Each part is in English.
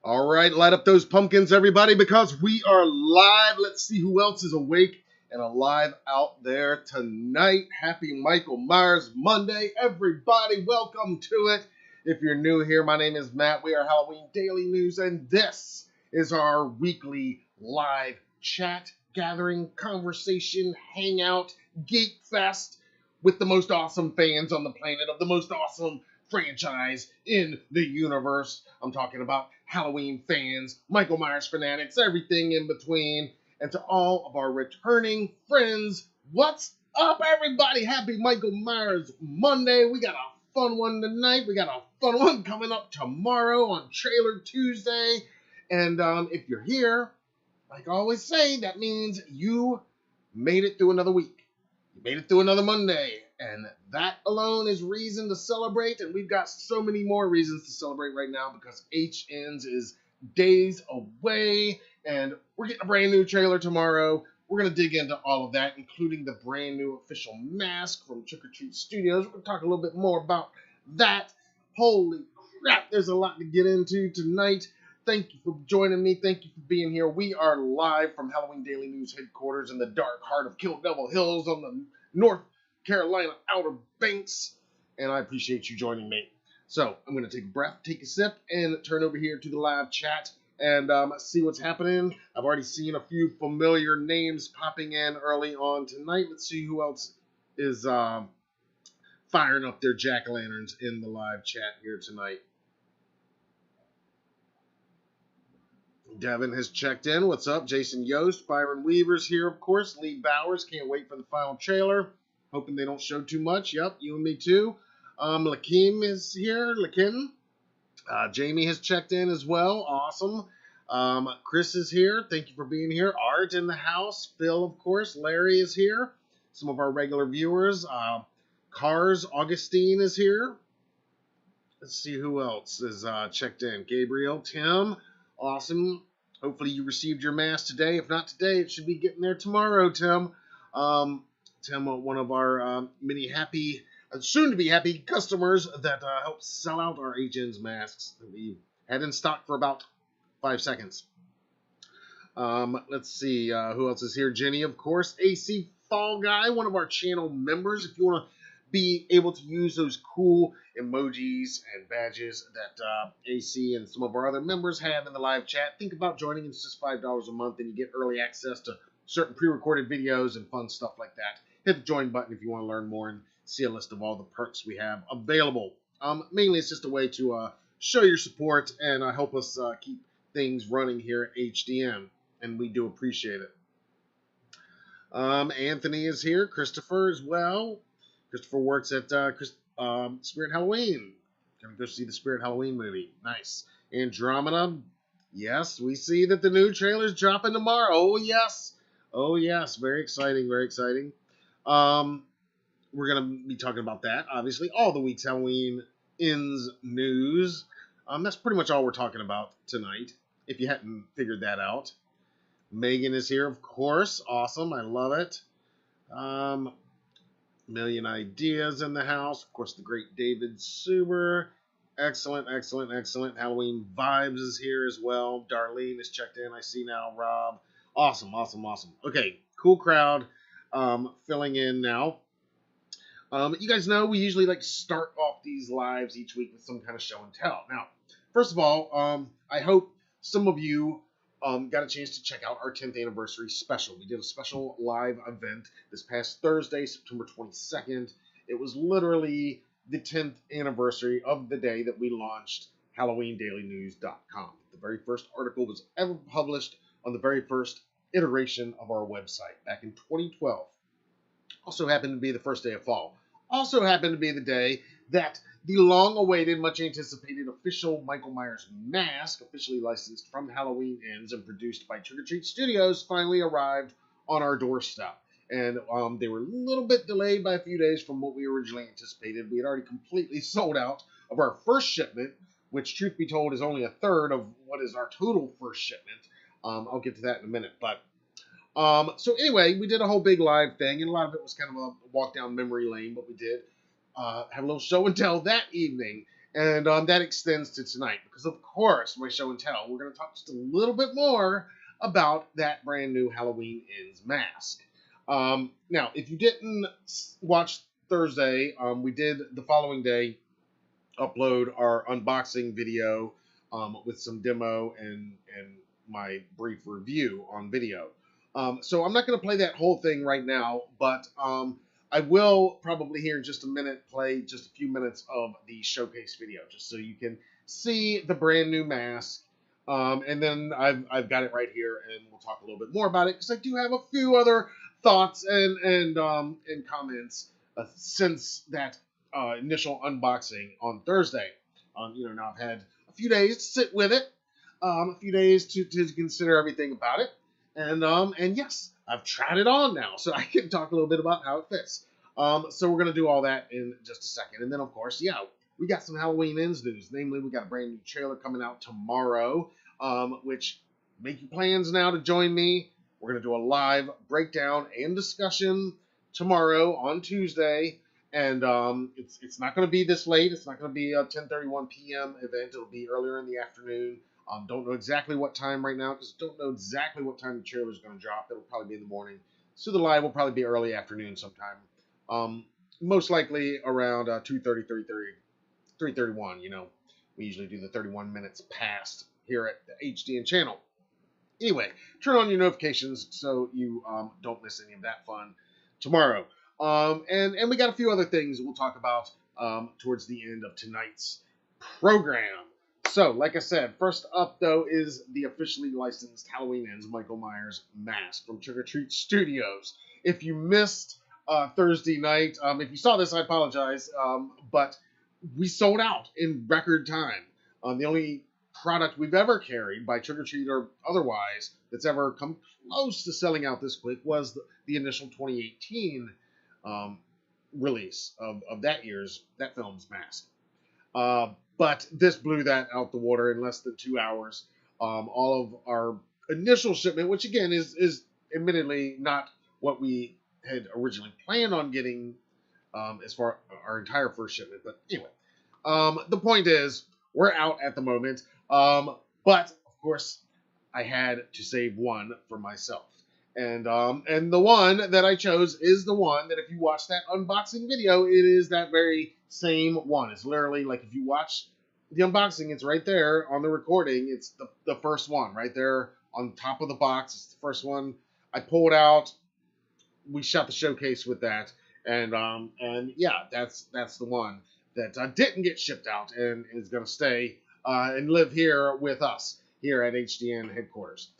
All right, light up those pumpkins, everybody, because we are live. Let's see who else is awake and alive out there tonight. Happy Michael Myers Monday, everybody. Welcome to it. If you're new here, my name is Matt. We are Halloween Daily News, and this is our weekly live chat, gathering, conversation, hangout, geek fest with the most awesome fans on the planet of the most awesome franchise in the universe. I'm talking about Halloween fans, Michael Myers fanatics, everything in between. And to all of our returning friends, what's up, everybody? Happy Michael Myers Monday. We got a fun one tonight. We got a fun one coming up tomorrow on Trailer Tuesday. And if you're here, like I always say, that means you made it through another week. You made it through another Monday. And that alone is reason to celebrate, and we've got so many more reasons to celebrate right now because HNs is days away, and we're getting a brand new trailer tomorrow. We're going to dig into all of that, including the brand new official mask from Trick or Treat Studios. We're going to talk a little bit more about that. Holy crap, there's a lot to get into tonight. Thank you for joining me. Thank you for being here. We are live from Halloween Daily News headquarters in the dark heart of Kill Devil Hills on the North Carolina Outer Banks, and I appreciate you joining me. So I'm going to take a breath, take a sip, and turn over here to the live chat and see what's happening. I've already seen a few familiar names popping in early on tonight. Let's see who else is firing up their jack-o'-lanterns in the live chat here tonight. Devin has checked in. What's up? Jason Yost, Byron Weaver's here, of course. Lee Bowers, can't wait for the final trailer. Hoping they don't show too much. Yep, you and me too. Lakeem is here. Lakin. Jamie has checked in as well. Awesome. Chris is here. Thank you for being here. Art in the house. Phil, of course. Larry is here. Some of our regular viewers. Cars Augustine is here. Let's see who else is checked in. Gabriel, Tim. Awesome. Hopefully you received your mask today. If not today, it should be getting there tomorrow, Tim. Tim, one of our many happy, soon-to-be happy customers that helps sell out our HN's masks that we had in stock for about 5 seconds. Let's see, who else is here? Jenny, of course. AC Fall Guy, one of our channel members. If you want to be able to use those cool emojis and badges that AC and some of our other members have in the live chat, think about joining. It's just $5 a month, and you get early access to certain pre-recorded videos and fun stuff like that. Hit the join button if you want to learn more and see a list of all the perks we have available. Mainly, it's just a way to show your support and help us keep things running here at HDM, and we do appreciate it. Anthony is here. Christopher as well. Christopher works at Spirit Halloween. Gonna go see the Spirit Halloween movie. Nice. Andromeda. Yes, we see that the new trailer's dropping tomorrow. Oh, yes. Oh, yes. Very exciting. Very exciting. We're going to be talking about that, obviously. All the week's Halloween ends news. That's pretty much all we're talking about tonight, if you hadn't figured that out. Megan is here, of course. Awesome. I love it. Million Ideas in the house. Of course, the great David Suber. Excellent, excellent, excellent. Halloween Vibes is here as well. Darlene is checked in. I see now. Rob. Awesome, awesome, awesome. Okay, cool crowd filling in now. You guys know we usually like to start off these lives each week with some kind of show and tell. Now, first of all, I hope some of you got a chance to check out our 10th anniversary special. We did a special live event this past Thursday, September 22nd. It was literally the 10th anniversary of the day that we launched HalloweenDailyNews.com. The very first article was ever published on the very first iteration of our website back in 2012. Also happened to be the first day of fall. Also happened to be the day that the long-awaited, much-anticipated official Michael Myers mask, officially licensed from Halloween Ends and produced by Trick or Treat Studios, finally arrived on our doorstep. And they were a little bit delayed by a few days from what we originally anticipated. We had already completely sold out of our first shipment, which, truth be told, is only a third of what is our total first shipment. I'll get to that in a minute. But so anyway, we did a whole big live thing, and a lot of it was kind of a walk down memory lane, but we did have a little show and tell that evening. And that extends to tonight because, of course, my show and tell, we're going to talk just a little bit more about that brand new Halloween Ends mask. Now, if you didn't watch Thursday, we did the following day upload our unboxing video with some demo and my brief review on video. So I'm not going to play that whole thing right now, but I will probably here in just a minute play just a few minutes of the showcase video, just so you can see the brand new mask. And then I've got it right here, and we'll talk a little bit more about it because I do have a few other thoughts and comments since that initial unboxing on Thursday. Now I've had a few days to sit with it, a few days to consider everything about it, and yes, I've tried it on now, so I can talk a little bit about how it fits. So we're gonna do all that in just a second, and then of course, yeah, we got some Halloween Ends news. Namely, we got a brand new trailer coming out tomorrow, which make your plans now to join me. We're gonna do a live breakdown and discussion tomorrow on Tuesday. And it's not going to be this late. It's not going to be a 10:31 p.m. event. It'll be earlier in the afternoon. Don't know exactly what time right now because don't know exactly what time the trailer is going to drop. It'll probably be in the morning. So the live will probably be early afternoon sometime. Most likely around 2:30, 3:31. We usually do the 31 minutes past here at the HDN channel. Anyway, turn on your notifications so you don't miss any of that fun tomorrow. And we got a few other things we'll talk about towards the end of tonight's program. So, like I said, first up, though, is the officially licensed Halloween Ends Michael Myers mask from Trick or Treat Studios. If you missed Thursday night, if you saw this, I apologize, but we sold out in record time. The only product we've ever carried by Trick or Treat or otherwise that's ever come close to selling out this quick was the initial 2018 release of that film's mask. But this blew that out the water in less than 2 hours. All of our initial shipment, which again is admittedly not what we had originally planned on getting as far our entire first shipment. But anyway, the point is we're out at the moment. But of course, I had to save one for myself. And the one that I chose is the one that if you watch that unboxing video, it is that very same one. It's literally like if you watch the unboxing, it's right there on the recording. It's the first one right there on top of the box. It's the first one I pulled out. We shot the showcase with that. And yeah, that's the one that didn't get shipped out and is going to stay and live here with us here at HDN headquarters.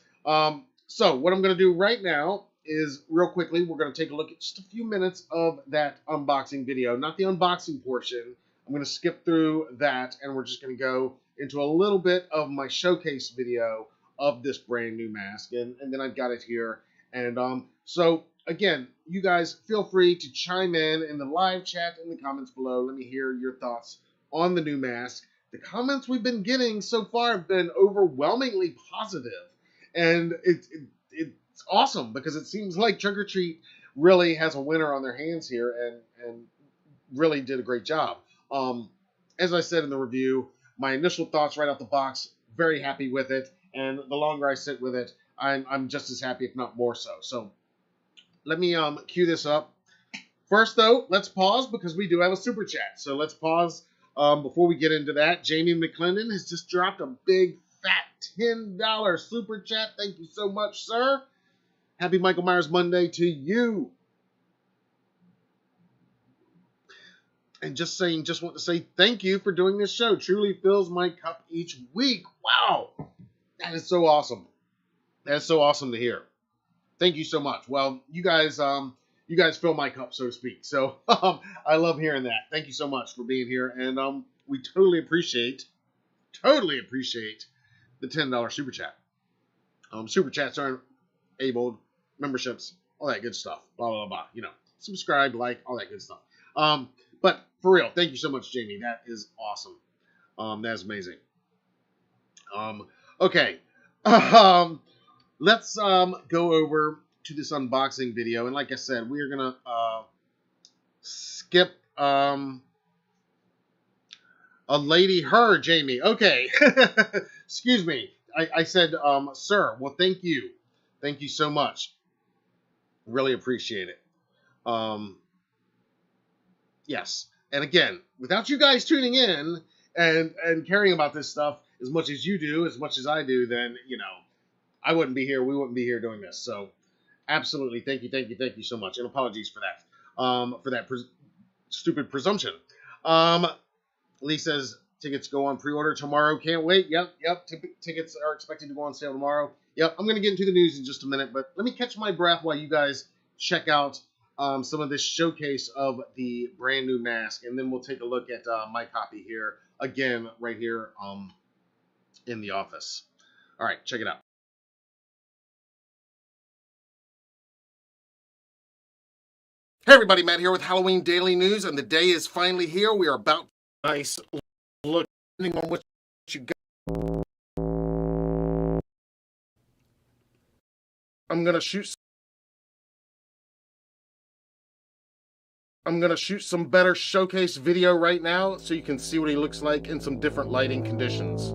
So what I'm going to do right now is real quickly, we're going to take a look at just a few minutes of that unboxing video, not the unboxing portion. I'm going to skip through that and we're just going to go into a little bit of my showcase video of this brand new mask. And then I've got it here. And so again, you guys feel free to chime in the live chat in the comments below. Let me hear your thoughts on the new mask. The comments we've been getting so far have been overwhelmingly positive. And it's awesome because it seems like Trick or Treat really has a winner on their hands here and really did a great job. As I said in the review, my initial thoughts right out the box, very happy with it. And the longer I sit with it, I'm just as happy, if not more so. So let me cue this up. First, though, let's pause because we do have a super chat. So let's pause before we get into that. Jamie McClendon has just dropped a big fat $10 super chat. Thank you so much, sir. Happy Michael Myers Monday to you. And just want to say thank you for doing this show. Truly fills my cup each week. Wow. That is so awesome. That is so awesome to hear. Thank you so much. Well, you guys fill my cup, so to speak. So I love hearing that. Thank you so much for being here. And we totally appreciate the $10 super chat. Super chats are enabled, memberships, all that good stuff. Blah, blah, blah. Subscribe, like, all that good stuff. But for real, thank you so much, Jamie. That is awesome. That's amazing. Okay. Let's go over to this unboxing video. And like I said, we're going to skip A lady, her, Jamie. Okay. Excuse me. I said, sir. Well, thank you. Thank you so much. Really appreciate it. Um, yes. And again, without you guys tuning in and caring about this stuff as much as you do, as much as I do, then, I wouldn't be here. We wouldn't be here doing this. So absolutely. Thank you so much. And apologies for that. Stupid presumption. Lee says tickets go on pre-order tomorrow. Can't wait. Yep. Tickets are expected to go on sale tomorrow. Yep. I'm going to get into the news in just a minute, but let me catch my breath while you guys check out some of this showcase of the brand new mask, and then we'll take a look at my copy here again, right here in the office. All right, check it out. Hey everybody, Matt here with Halloween Daily News, and the day is finally here. We are about nice look depending on what you got. I'm gonna shoot some better showcase video right now so you can see what he looks like in some different lighting conditions.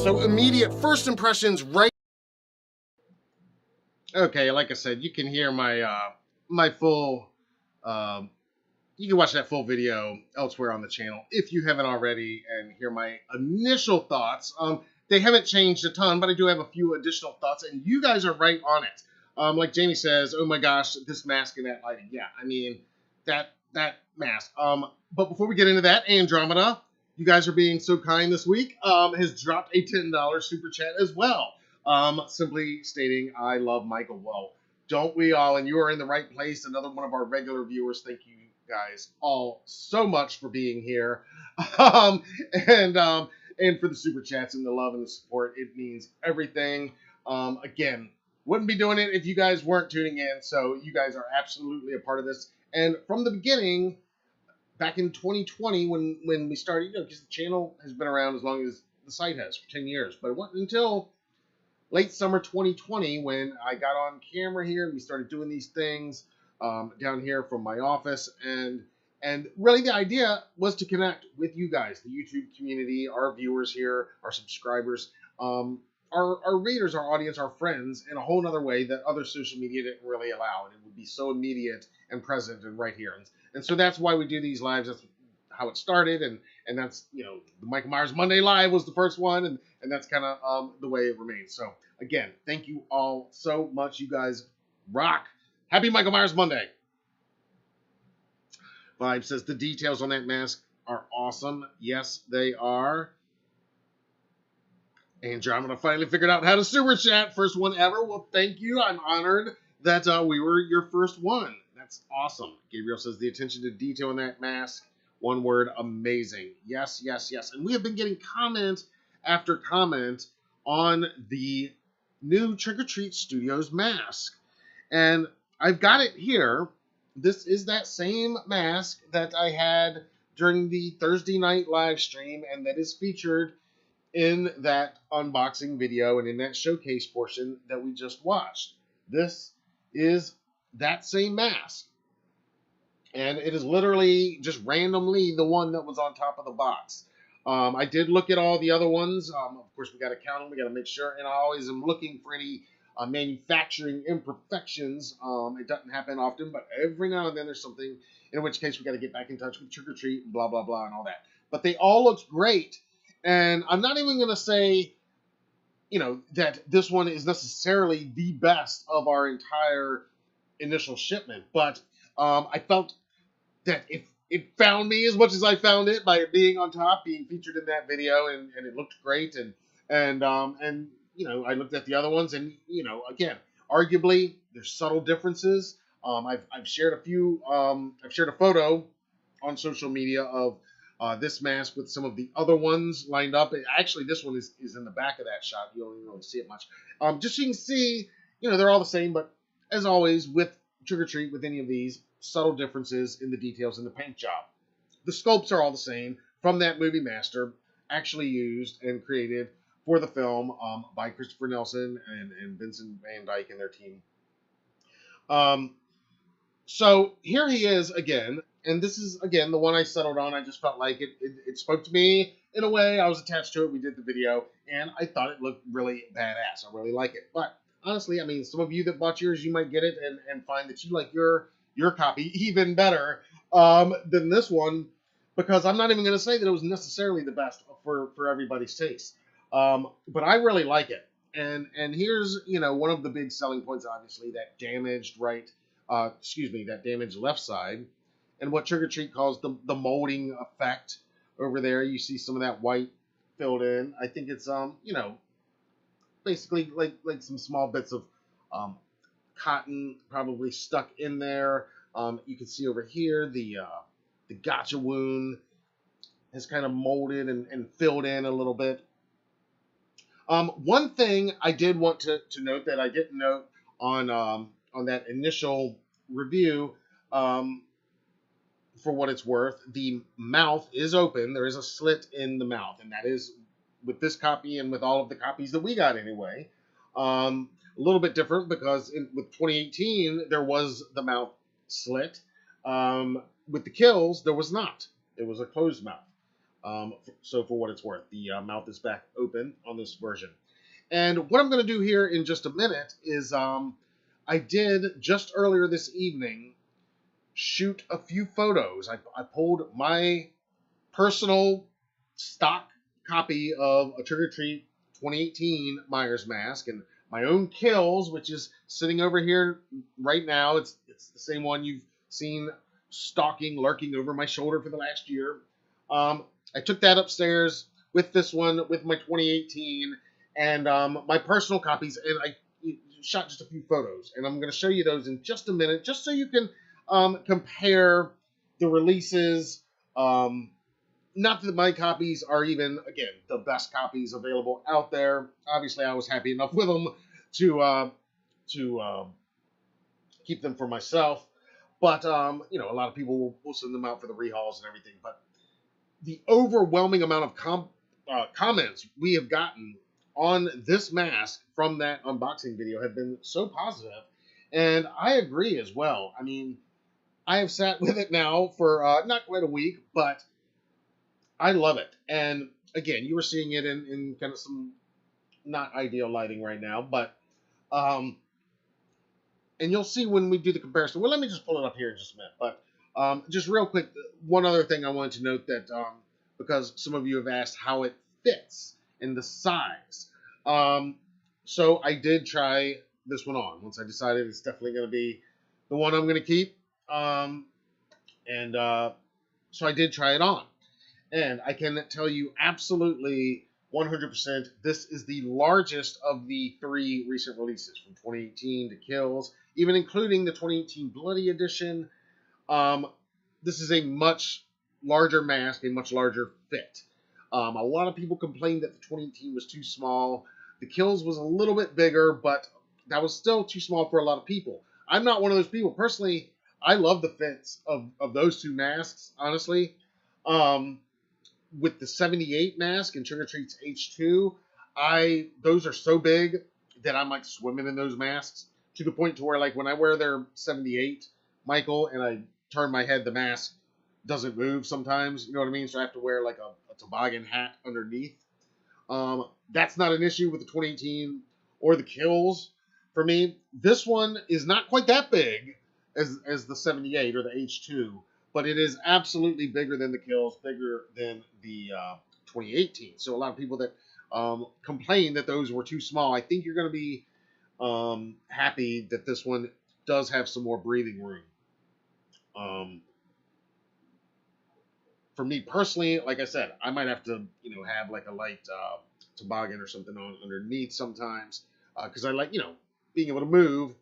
So immediate first impressions right. Okay, like I said, you can hear my full you can watch that full video elsewhere on the channel if you haven't already and hear my initial thoughts. They haven't changed a ton, but I do have a few additional thoughts, and you guys are right on it. Like Jamie says, oh my gosh, this mask and that lighting. Yeah, I mean, that mask. But before we get into that, Andromeda, you guys are being so kind this week, has dropped a $10 super chat as well. Simply stating, I love Michael. Well, don't we all? And you are in the right place. Another one of our regular viewers. Thank you guys all so much for being here. Um, and for the super chats and the love and the support. It means everything. Again, wouldn't be doing it if you guys weren't tuning in. So you guys are absolutely a part of this. And from the beginning, back in 2020, when we started, because the channel has been around as long as the site has, for 10 years. But it wasn't until late summer 2020 when I got on camera here and we started doing these things down here from my office. And really the idea was to connect with you guys, the YouTube community, our viewers here, our subscribers, our readers, our audience, our friends, in a whole other way that other social media didn't really allow. And it would be so immediate and present and right here. And so that's why we do these lives. That's how it started. And that's, the Michael Myers Monday Live was the first one. And that's kind of the way it remains. So again, thank you all so much. You guys rock. Happy Michael Myers Monday. Vibe says the details on that mask are awesome. Yes, they are. Andromeda finally figured out how to super chat. First one ever. Well, thank you. I'm honored that we were your first one. That's awesome. Gabriel says the attention to detail in that mask. One word, amazing. Yes. And we have been getting comment after comment on the new Trick or Treat Studios mask. And I've got it here. This is that same mask that I had during the Thursday night live stream and that is featured in that unboxing video and in that showcase portion that we just watched. This is that same mask. and it is literally just randomly the one that was on top of the box. I did look at all the other ones. Of course, we got to count them. We got to make sure. And I always am looking for any manufacturing imperfections. It doesn't happen often, but every now and then there's something. In which case, we got to get back in touch with Trick or Treat, and blah blah blah, and all that. But they all look great, and I'm not even going to say, that this one is necessarily the best of our entire initial shipment, but I felt that if it found me as much as I found it by being on top, being featured in that video, and it looked great, and I looked at the other ones, and again, arguably there's subtle differences. I've shared I've shared a photo on social media of this mask with some of the other ones lined up. Actually, this one is in the back of that shot. You don't even really see it much. Just so you can see, they're all the same, but as always with Trick or Treat, with any of these, subtle differences in the details in the paint job. The sculpts are all the same from that movie master, actually used and created for the film by Christopher Nelson and Vincent Van Dyke and their team. So here he is again, and this is again the one I settled on. I just felt like it spoke to me in a way. I was attached to it. We did the video, and I thought it looked really badass. I really like it. But honestly, I mean, some of you that bought yours, you might get it and find that you like your copy even better than this one, because I'm not even going to say that it was necessarily the best for everybody's taste. But I really like it. And here's, one of the big selling points, obviously, that damaged that damaged left side, and what Trick or Treat calls the molding effect over there. You see some of that white filled in. I think it's basically like some small bits of cotton probably stuck in there. You can see over here the gotcha wound has kind of molded and filled in a little bit. One thing I did want to note that I didn't note on that initial review, for what it's worth, the mouth is open. There is a slit in the mouth, and that is with this copy and with all of the copies that we got anyway. A little bit different because with 2018 there was the mouth slit. With the Kills there was not. It was a closed mouth. So for what it's worth, the mouth is back open on this version. And what I'm going to do here in just a minute is I did just earlier this evening shoot a few photos. I pulled my personal stock copy of a Trick or Treat 2018 Myers mask and my own Kills, which is sitting over here right now. It's the same one you've seen stalking, lurking over my shoulder for the last year. I took that upstairs with this one, with my 2018, and my personal copies, and I shot just a few photos. And I'm going to show you those in just a minute, just so you can compare the releases. Not that my copies are even, again, the best copies available out there. Obviously, I was happy enough with them to keep them for myself. But, a lot of people will send them out for the rehauls and everything. But the overwhelming amount of comments we have gotten on this mask from that unboxing video have been so positive. And I agree as well. I mean, I have sat with it now for not quite a week, but I love it. And again, you were seeing it in kind of some not ideal lighting right now, but and you'll see when we do the comparison. Well, let me just pull it up here in just a minute. But just real quick, one other thing I wanted to note that because some of you have asked how it fits and the size. So I did try this one on. Once I decided it's definitely going to be the one I'm going to keep. So I did try it on. And I can tell you absolutely 100% this is the largest of the 3 recent releases from 2018 to Kills, even including the 2018 Bloody Edition. This is a much larger mask, a much larger fit. A lot of people complained that the 2018 was too small. The Kills was a little bit bigger, but that was still too small for a lot of people. I'm not one of those people. Personally, I love the fits of those 2 masks, honestly. With the 78 mask and Trick or Treat's H2, those are so big that I'm like swimming in those masks to the point to where, like, when I wear their 78 Michael and I turn my head, the mask doesn't move sometimes. You know what I mean? So I have to wear like a toboggan hat underneath. That's not an issue with the 2018 or the Kills for me. This one is not quite that big as the 78 or the H2, but it is absolutely bigger than the Kills, bigger than the 2018. So a lot of people that complain that those were too small, I think you're going to be happy that this one does have some more breathing room. For me personally, like I said, I might have to, have like a light toboggan or something on underneath sometimes, because I like, being able to move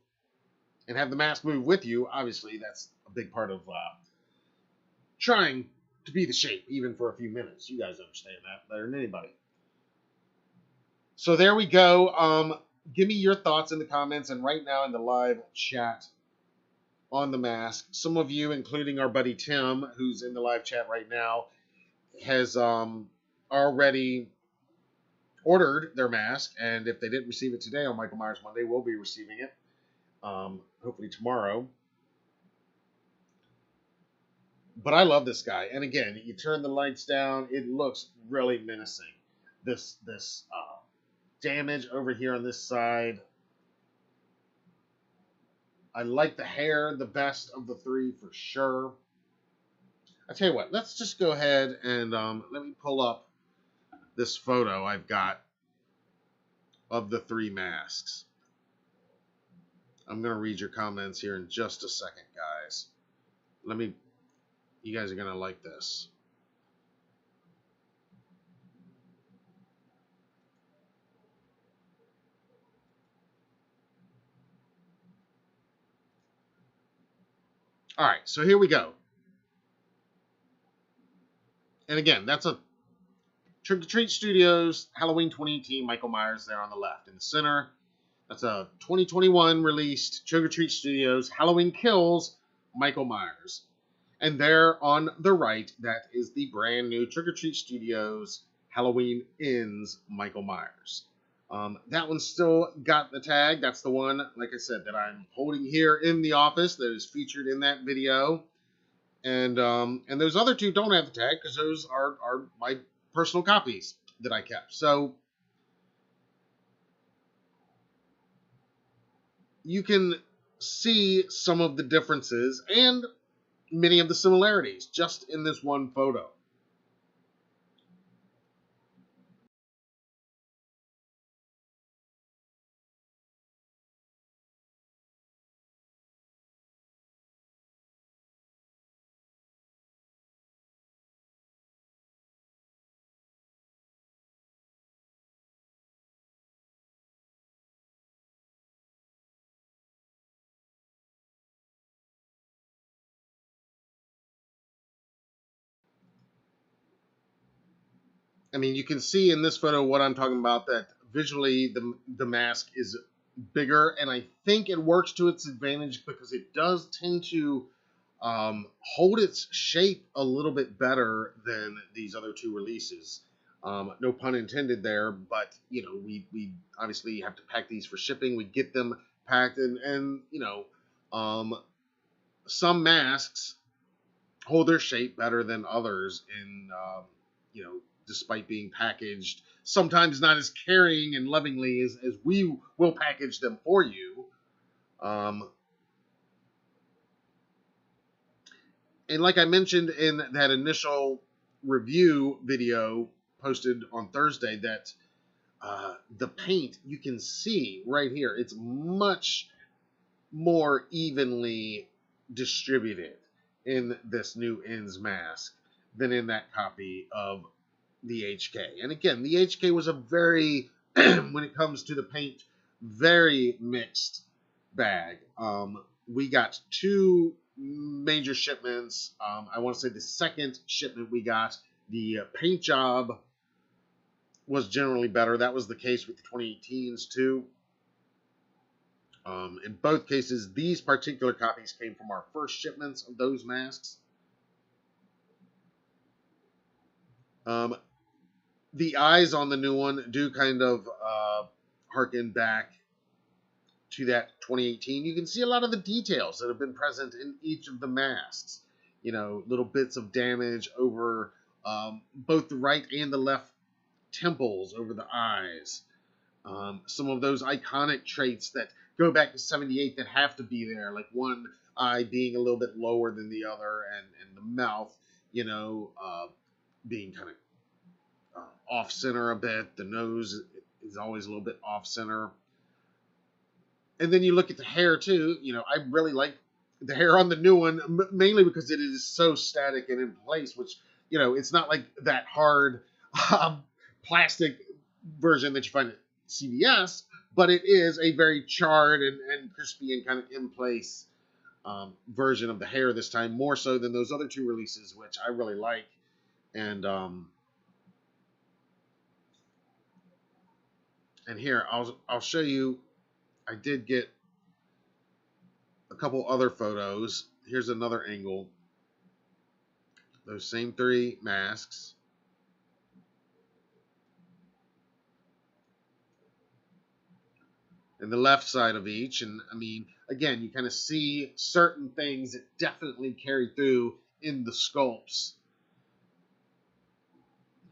and have the mask move with you. Obviously, that's a big part of trying to be the shape, even for a few minutes. You guys understand that better than anybody. So there we go. Give me your thoughts in the comments and right now in the live chat on the mask. Some of you, including our buddy Tim, who's in the live chat right now, has already ordered their mask, and if they didn't receive it today on Michael Myers Monday, we'll be receiving it hopefully tomorrow. But I love this guy, and again, you turn the lights down, it looks really menacing. This damage over here on this side. I like the hair the best of the three for sure. I tell you what, let's just go ahead and let me pull up this photo I've got of the three masks. I'm going to read your comments here in just a second, guys. You guys are going to like this. All right, so here we go. And again, that's a Trick or Treat Studios Halloween 2018 Michael Myers there on the left. In the center, that's a 2021 released Trick or Treat Studios Halloween Kills Michael Myers. And there on the right, that is the brand new Trick or Treat Studios Halloween Ends Michael Myers. That one still got the tag. That's the one, like I said, that I'm holding here in the office that is featured in that video. And those other two don't have the tag because those are my personal copies that I kept. So you can see some of the differences and many of the similarities just in this one photo. I mean, you can see in this photo what I'm talking about, that visually the mask is bigger, and I think it works to its advantage because it does tend to hold its shape a little bit better than these other two releases. No pun intended there, but we obviously have to pack these for shipping. We get them packed, and some masks hold their shape better than others, in despite being packaged sometimes not as caring and lovingly as we will package them for you. And like I mentioned in that initial review video posted on Thursday, that the paint, you can see right here, it's much more evenly distributed in this new Ends mask than in that copy of the HK. And again, the HK was a very, when it comes to the paint, very mixed bag. We got two major shipments. I want to say the second shipment we got, the paint job was generally better. That was the case with the 2018s too. In both cases, these particular copies came from our first shipments of those masks. The eyes on the new one do kind of harken back to that 2018, you can see a lot of the details that have been present in each of the masks. You know, little bits of damage over both the right and the left temples, over the eyes. Some of those iconic traits that go back to 78 that have to be there, like one eye being a little bit lower than the other, and the mouth, you know, being kind of off center a bit. The nose is always a little bit off center. And then you look at the hair too. You know, I really like the hair on the new one, mainly because it is so static and in place, which, you know, it's not like that hard plastic version that you find at CVS, but it is a very charred and crispy and kind of in place version of the hair this time, more so than those other two releases, which I really like. And here I'll show you. I did get a couple other photos. Here's another angle. Those same three masks. And the left side of each. And I mean, again, you kind of see certain things that definitely carry through in the sculpts.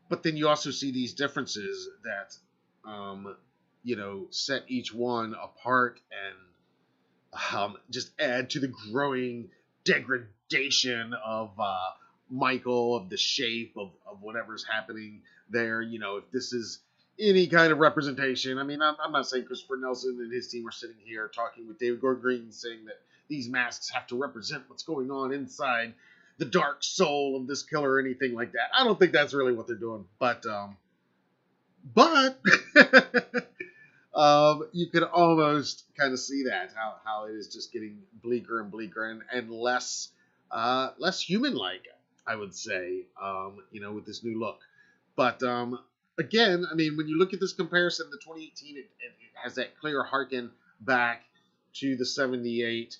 But then you also see these differences that, you know, set each one apart and just add to the growing degradation of Michael, of the shape of whatever's happening there. You know, if this is any kind of representation, I mean, I'm not saying Christopher Nelson and his team are sitting here talking with David Gordon Green saying that these masks have to represent what's going on inside the dark soul of this killer or anything like that. I don't think that's really what they're doing, but you could almost kind of see that, how it is just getting bleaker and bleaker and less human-like, I would say, you know, with this new look. But again, I mean, when you look at this comparison, the 2018, it has that clear harken back to the 78.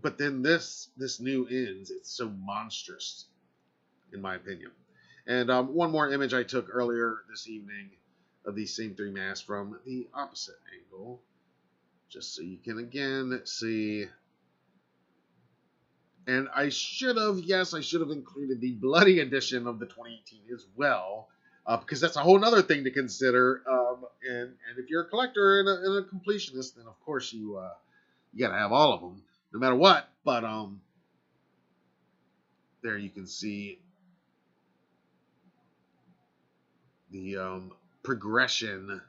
But then this new ends, it's so monstrous, in my opinion. And one more image I took earlier this evening of these same three masks from the opposite angle, just so you can again see. And I should have included the bloody edition of the 2018 as well, because that's a whole other thing to consider. And if you're a collector and a completionist, then of course you gotta have all of them, no matter what. But there you can see the progression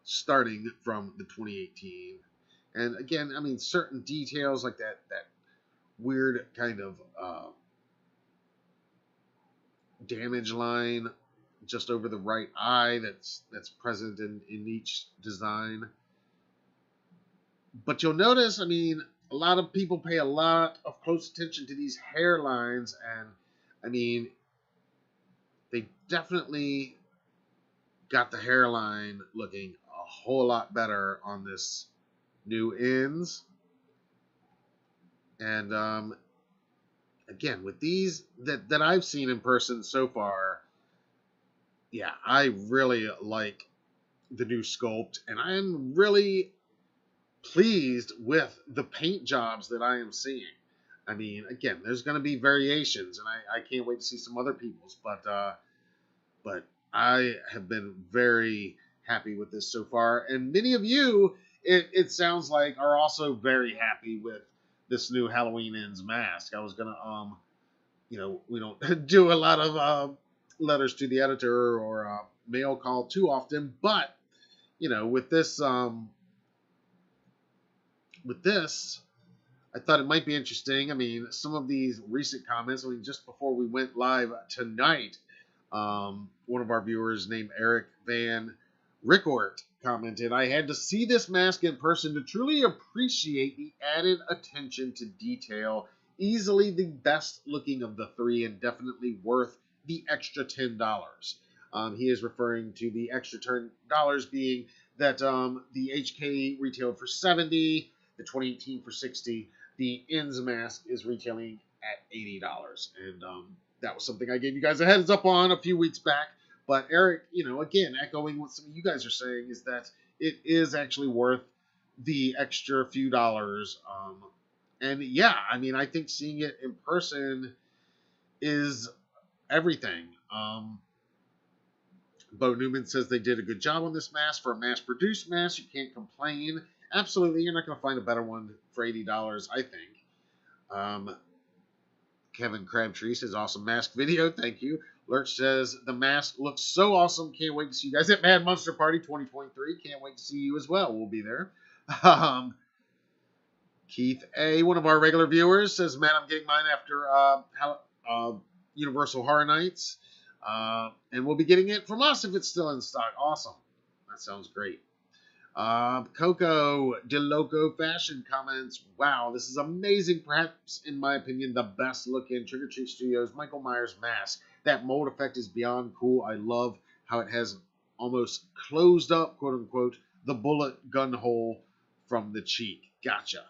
starting from the 2018. And again, I mean, certain details like that weird kind of damage line just over the right eye that's present in each design. But you'll notice, I mean, a lot of people pay a lot of close attention to these hairlines, and I mean, they definitely got the hairline looking a whole lot better on this new ends. And again, with these that I've seen in person so far, yeah, I really like the new sculpt, and I'm really pleased with the paint jobs that I am seeing. I mean, again, there's going to be variations, and I can't wait to see some other people's, but I have been very happy with this so far, and many of you, it sounds like, are also very happy with this new Halloween Ends mask. I was gonna, you know, we don't do a lot of letters to the editor or mail call too often, but you know, with this, I thought it might be interesting. I mean, some of these recent comments. I mean, just before we went live tonight, one of our viewers named Eric Van Rickort commented, "I had to see this mask in person to truly appreciate the added attention to detail. Easily the best looking of the three and definitely worth the extra $10. He is referring to the extra $10 being that the HK retailed for $70, the 2018 for $60. The Ends mask is retailing at $80. And that was something I gave you guys a heads up on a few weeks back. But Eric, again, echoing what some of you guys are saying, is that it is actually worth the extra few dollars. And yeah, I mean, I think seeing it in person is everything. Bo Newman says they did a good job on this mask. For a mass-produced mask, you can't complain. Absolutely, you're not going to find a better one for $80, I think. Kevin Crabtree says, awesome mask video. Thank you. Lurch says, the mask looks so awesome. Can't wait to see you guys at Mad Monster Party 2023. Can't wait to see you as well. We'll be there. Keith A., one of our regular viewers, says, man, I'm getting mine after Universal Horror Nights. And we'll be getting it from us if it's still in stock. Awesome. That sounds great. Coco De Loco Fashion comments, wow, this is amazing. Perhaps, in my opinion, the best looking Trick or Treat Studios Michael Myers mask. That mold effect is beyond cool. I love how it has almost closed up, quote unquote, the bullet gun hole from the cheek. Gotcha.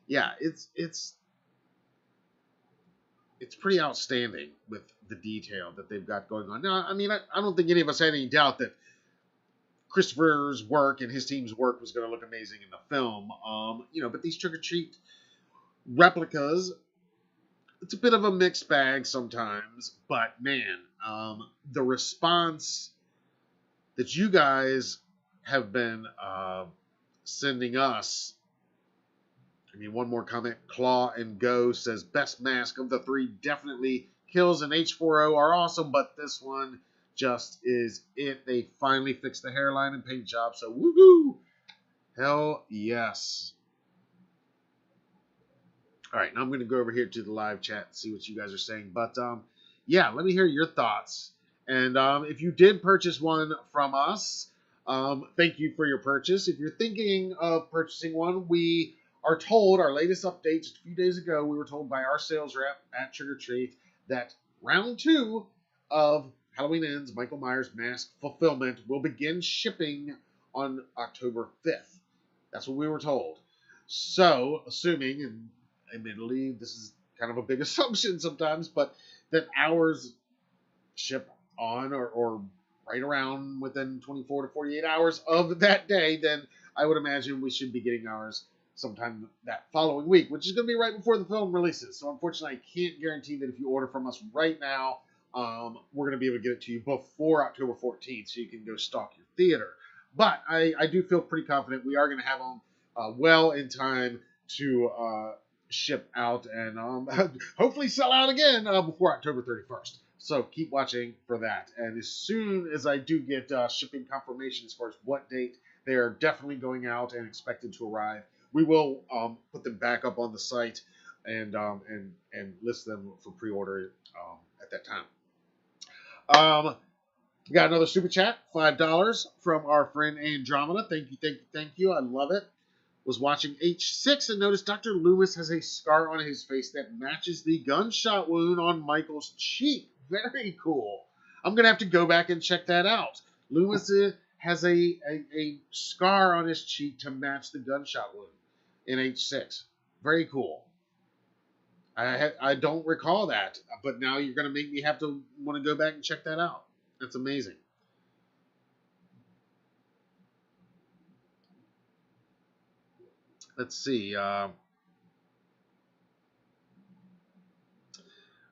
Yeah, it's pretty outstanding with the detail that they've got going on. Now, I mean, I don't think any of us had any doubt that Christopher's work and his team's work was going to look amazing in the film. But these Trick or Treat replicas, it's a bit of a mixed bag sometimes. But man, the response that you guys have been sending us. I mean, one more comment. Claw and Go says, best mask of the three. Definitely Kills and H4O are awesome, but this one just is it. They finally fixed the hairline and paint job, so woohoo! Hell yes. All right, now I'm going to go over here to the live chat and see what you guys are saying. But, yeah, let me hear your thoughts. And if you did purchase one from us, thank you for your purchase. If you're thinking of purchasing one, we are told, our latest update just a few days ago, we were told by our sales rep at Trick or Treat that round 2 of Halloween Ends Michael Myers mask fulfillment will begin shipping on October 5th. That's what we were told. So, assuming, and admittedly, this is kind of a big assumption sometimes, but that ours ship on or right around within 24 to 48 hours of that day, then I would imagine we should be getting ours sometime that following week, which is going to be right before the film releases. So unfortunately, I can't guarantee that if you order from us right now, we're going to be able to get it to you before October 14th, so you can go stock your theater. But I do feel pretty confident we are going to have them well in time to ship out and hopefully sell out again before October 31st. So keep watching for that. And as soon as I do get shipping confirmation as far as what date they are definitely going out and expected to arrive, we will put them back up on the site and list them for pre-order at that time. We got another super chat, $5 from our friend Andromeda. Thank you. I love it. Was watching H6 and noticed Dr. Loomis has a scar on his face that matches the gunshot wound on Michael's cheek. Very cool. I'm going to have to go back and check that out. Loomis has a scar on his cheek to match the gunshot wound in H6. Very cool. I don't recall that, but now you're going to make me have to want to go back and check that out. That's amazing. Let's see.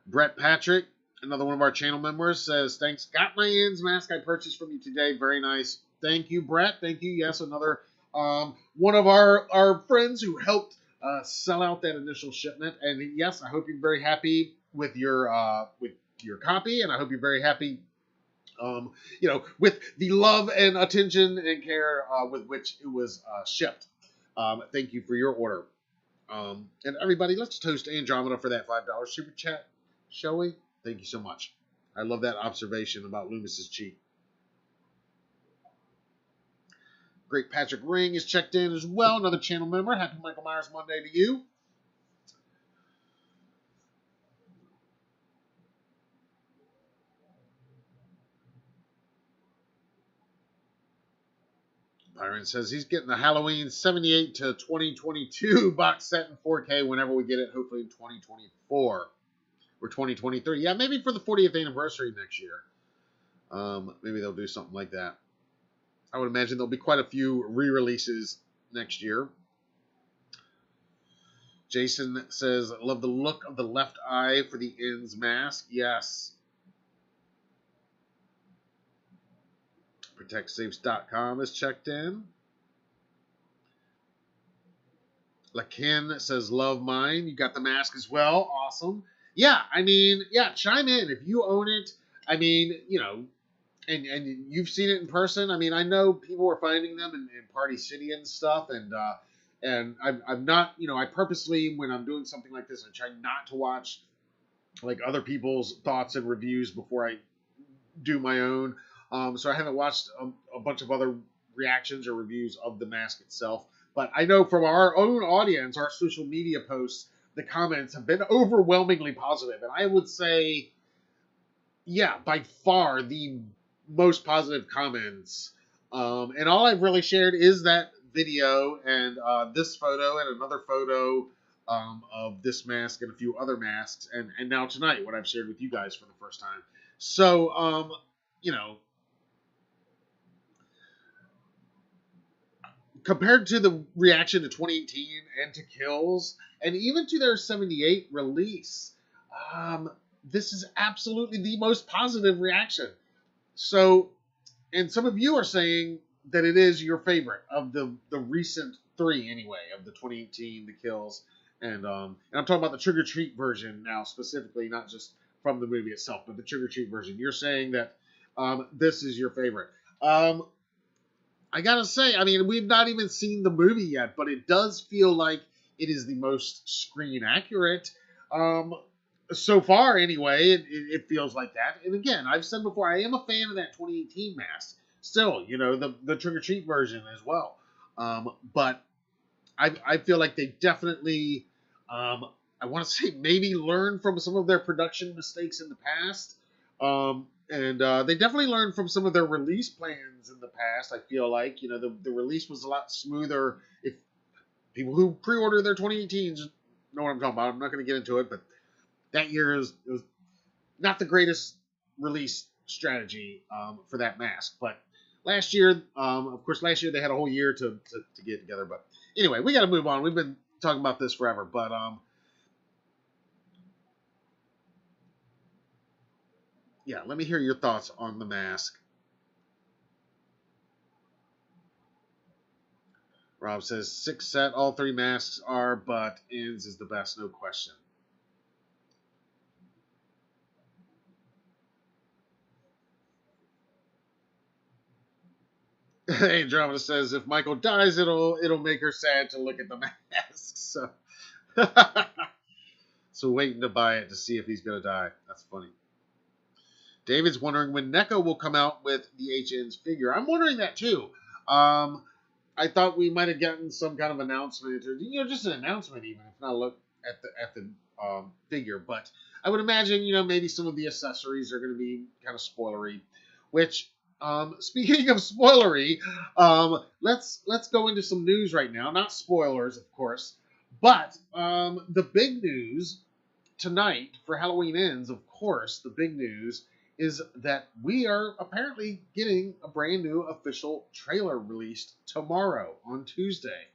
Brett Patrick, another one of our channel members, says, thanks. Got my ends mask I purchased from you today. Very nice. Thank you, Brett. Thank you. Yes, another one of our friends who helped sell out that initial shipment. And yes, I hope you're very happy with your copy, and I hope you're very happy with the love and attention and care with which it was shipped. Thank you for your order. And everybody, let's toast Andromeda for that $5 super chat, shall we? Thank you so much. I love that observation about Loomis's cheek. Great Patrick Ring is checked in as well. Another channel member. Happy Michael Myers Monday to you. Byron says he's getting the Halloween 78 to 2022 box set in 4K whenever we get it, hopefully in 2024 or 2023. Yeah, maybe for the 40th anniversary next year. Maybe they'll do something like that. I would imagine there'll be quite a few re-releases next year. Jason says, love the look of the left eye for the ends mask. Yes. ProtectSafes.com is checked in. Lakin says, love mine. You got the mask as well. Awesome. Yeah, I mean, yeah, chime in. If you own it, I mean, you know, and you've seen it in person. I mean, I know people are finding them in Party City and stuff, and I'm not, you know, I purposely, when I'm doing something like this, I try not to watch like other people's thoughts and reviews before I do my own. So I haven't watched a bunch of other reactions or reviews of the mask itself. But I know from our own audience, our social media posts, the comments have been overwhelmingly positive. And I would say, yeah, by far the most positive comments. And all I've really shared is that video and this photo and another photo of this mask and a few other masks. And now tonight, what I've shared with you guys for the first time. So, you know, compared to the reaction to 2018 and to Kills, and even to their 78 release, this is absolutely the most positive reaction. So, and some of you are saying that it is your favorite of the recent three, anyway, of the 2018, the Kills, and I'm talking about the Trick or Treat version now specifically, not just from the movie itself, but the Trick or Treat version. You're saying that this is your favorite. I gotta say, I mean, we've not even seen the movie yet, but it does feel like it is the most screen accurate. So far, anyway, it feels like that. And again, I've said before, I am a fan of that 2018 mask. Still, you know, the Trick or Treat version as well. But I feel like they definitely, I want to say maybe learned from some of their production mistakes in the past. And they definitely learned from some of their release plans in the past. I feel like, you know, the release was a lot smoother. If people who pre-order their 2018s know what I'm talking about, I'm not going to get into it, but that year it was not the greatest release strategy for that mask. But last year, of course, last year they had a whole year to get it together. But anyway, we got to move on. We've been talking about this forever, but yeah, let me hear your thoughts on the mask. Rob says 6 set, all 3 masks are, but ends is the best, no question. Andromeda says if Michael dies, it'll make her sad to look at the mask. So, so waiting to buy it to see if he's gonna die. That's funny. David's wondering when NECA will come out with the HN's figure. I'm wondering that too. I thought we might have gotten some kind of announcement, or you know, just an announcement, even if not look at the figure. But I would imagine, you know, maybe some of the accessories are going to be kind of spoilery. Which, speaking of spoilery, let's go into some news right now. Not spoilers, of course, but the big news tonight for Halloween Ends, of course, the big news is that we are apparently getting a brand new official trailer released tomorrow on Tuesday.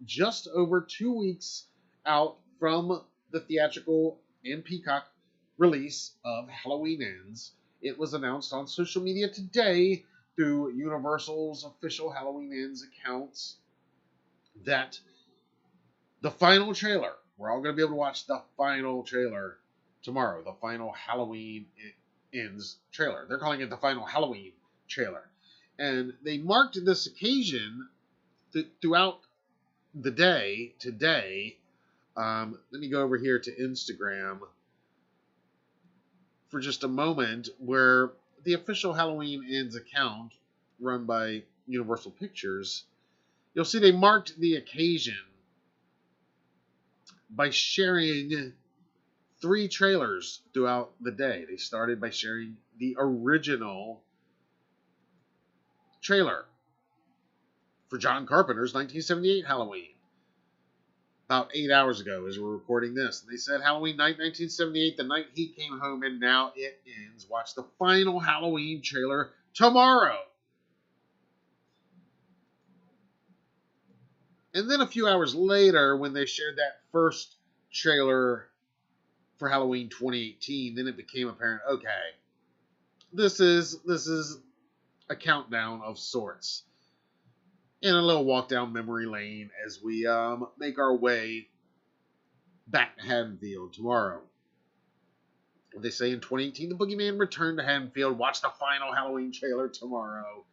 Just over 2 weeks out from the theatrical and Peacock release of Halloween Ends, it was announced on social media today through Universal's official Halloween Ends accounts that the final trailer, we're all going to be able to watch the final trailer tomorrow, the final Halloween Ends trailer. They're calling it the final Halloween trailer. And they marked this occasion throughout the day today. Let me go over here to Instagram for just a moment, where the official Halloween Ends account run by Universal Pictures, you'll see they marked the occasion by sharing 3 trailers throughout the day. They started by sharing the original trailer for John Carpenter's 1978 Halloween. about 8 hours ago as we're recording this. And they said Halloween night 1978, the night he came home, and now it ends. Watch the final Halloween trailer tomorrow. And then a few hours later, when they shared that first trailer for Halloween 2018, then it became apparent, okay, this is a countdown of sorts. And a little walk down memory lane as we make our way back to Haddonfield tomorrow. They say in 2018, the Boogeyman returned to Haddonfield. Watch the final Halloween trailer tomorrow.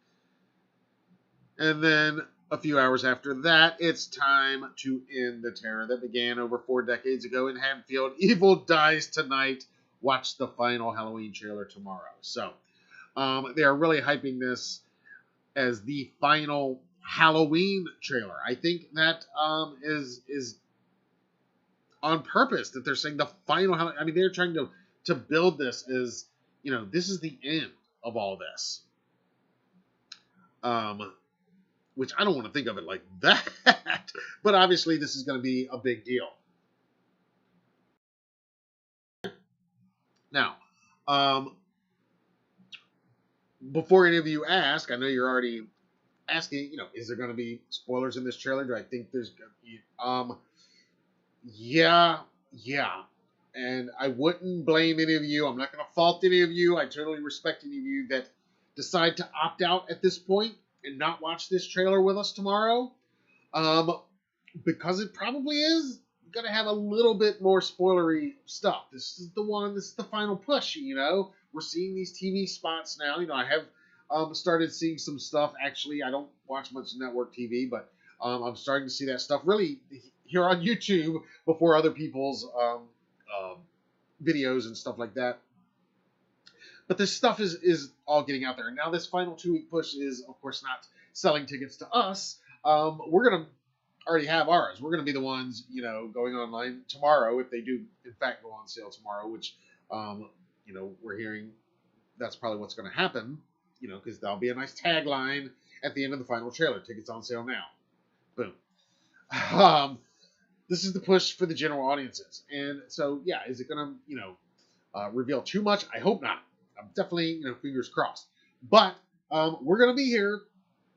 And then a few hours after that, it's time to end the terror that began over 4 decades ago in Haddonfield. Evil dies tonight. Watch the final Halloween trailer tomorrow. So they are really hyping this as the final Halloween trailer. I think that is on purpose that they're saying the final Halloween. I mean, they're trying to build this as, you know, this is the end of all this. Which I don't want to think of it like that, but obviously this is going to be a big deal. Now, before any of you ask, I know you're already asking, you know, is there going to be spoilers in this trailer? Do I think there's going to be, yeah, and I wouldn't blame any of you. I'm not going to fault any of you. I totally respect any of you that decide to opt out at this point and not watch this trailer with us tomorrow, because it probably is going to have a little bit more spoilery stuff. This is the final push, you know. We're seeing these TV spots now. You know, I have started seeing some stuff. Actually, I don't watch much network TV, but I'm starting to see that stuff really here on YouTube before other people's videos and stuff like that. But this stuff is all getting out there. And now this final 2-week push is, of course, not selling tickets to us. We're going to already have ours. We're going to be the ones, you know, going online tomorrow, if they do, in fact, go on sale tomorrow, which, you know, we're hearing that's probably what's going to happen, you know, because that'll be a nice tagline at the end of the final trailer. Tickets on sale now. Boom. This is the push for the general audiences. And so, yeah, is it going to, you know, reveal too much? I hope not. I'm definitely, you know, fingers crossed. But we're going to be here.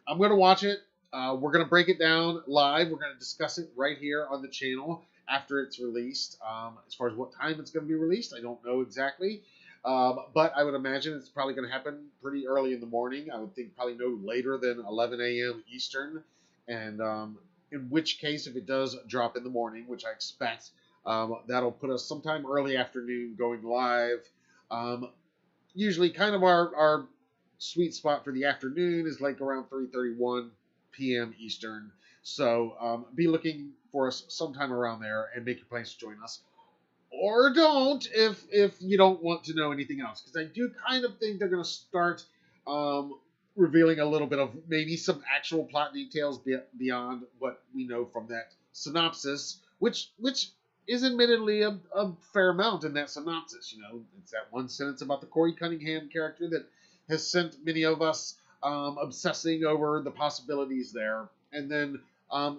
I'm going to watch it. We're going to break it down live. We're going to discuss it right here on the channel after it's released. As far as what time it's going to be released, I don't know exactly. But I would imagine it's probably going to happen pretty early in the morning. I would think probably no later than 11 a.m. Eastern. And in which case, if it does drop in the morning, which I expect, that'll put us sometime early afternoon going live. Usually kind of our sweet spot for the afternoon is like around 3:31 p.m. Eastern. So be looking for us sometime around there and make your plans to join us. Or don't if you don't want to know anything else. Because I do kind of think they're going to start revealing a little bit of maybe some actual plot details beyond what we know from that synopsis, which is admittedly a fair amount in that synopsis. You know, it's that one sentence about the Corey Cunningham character that has sent many of us obsessing over the possibilities there. And then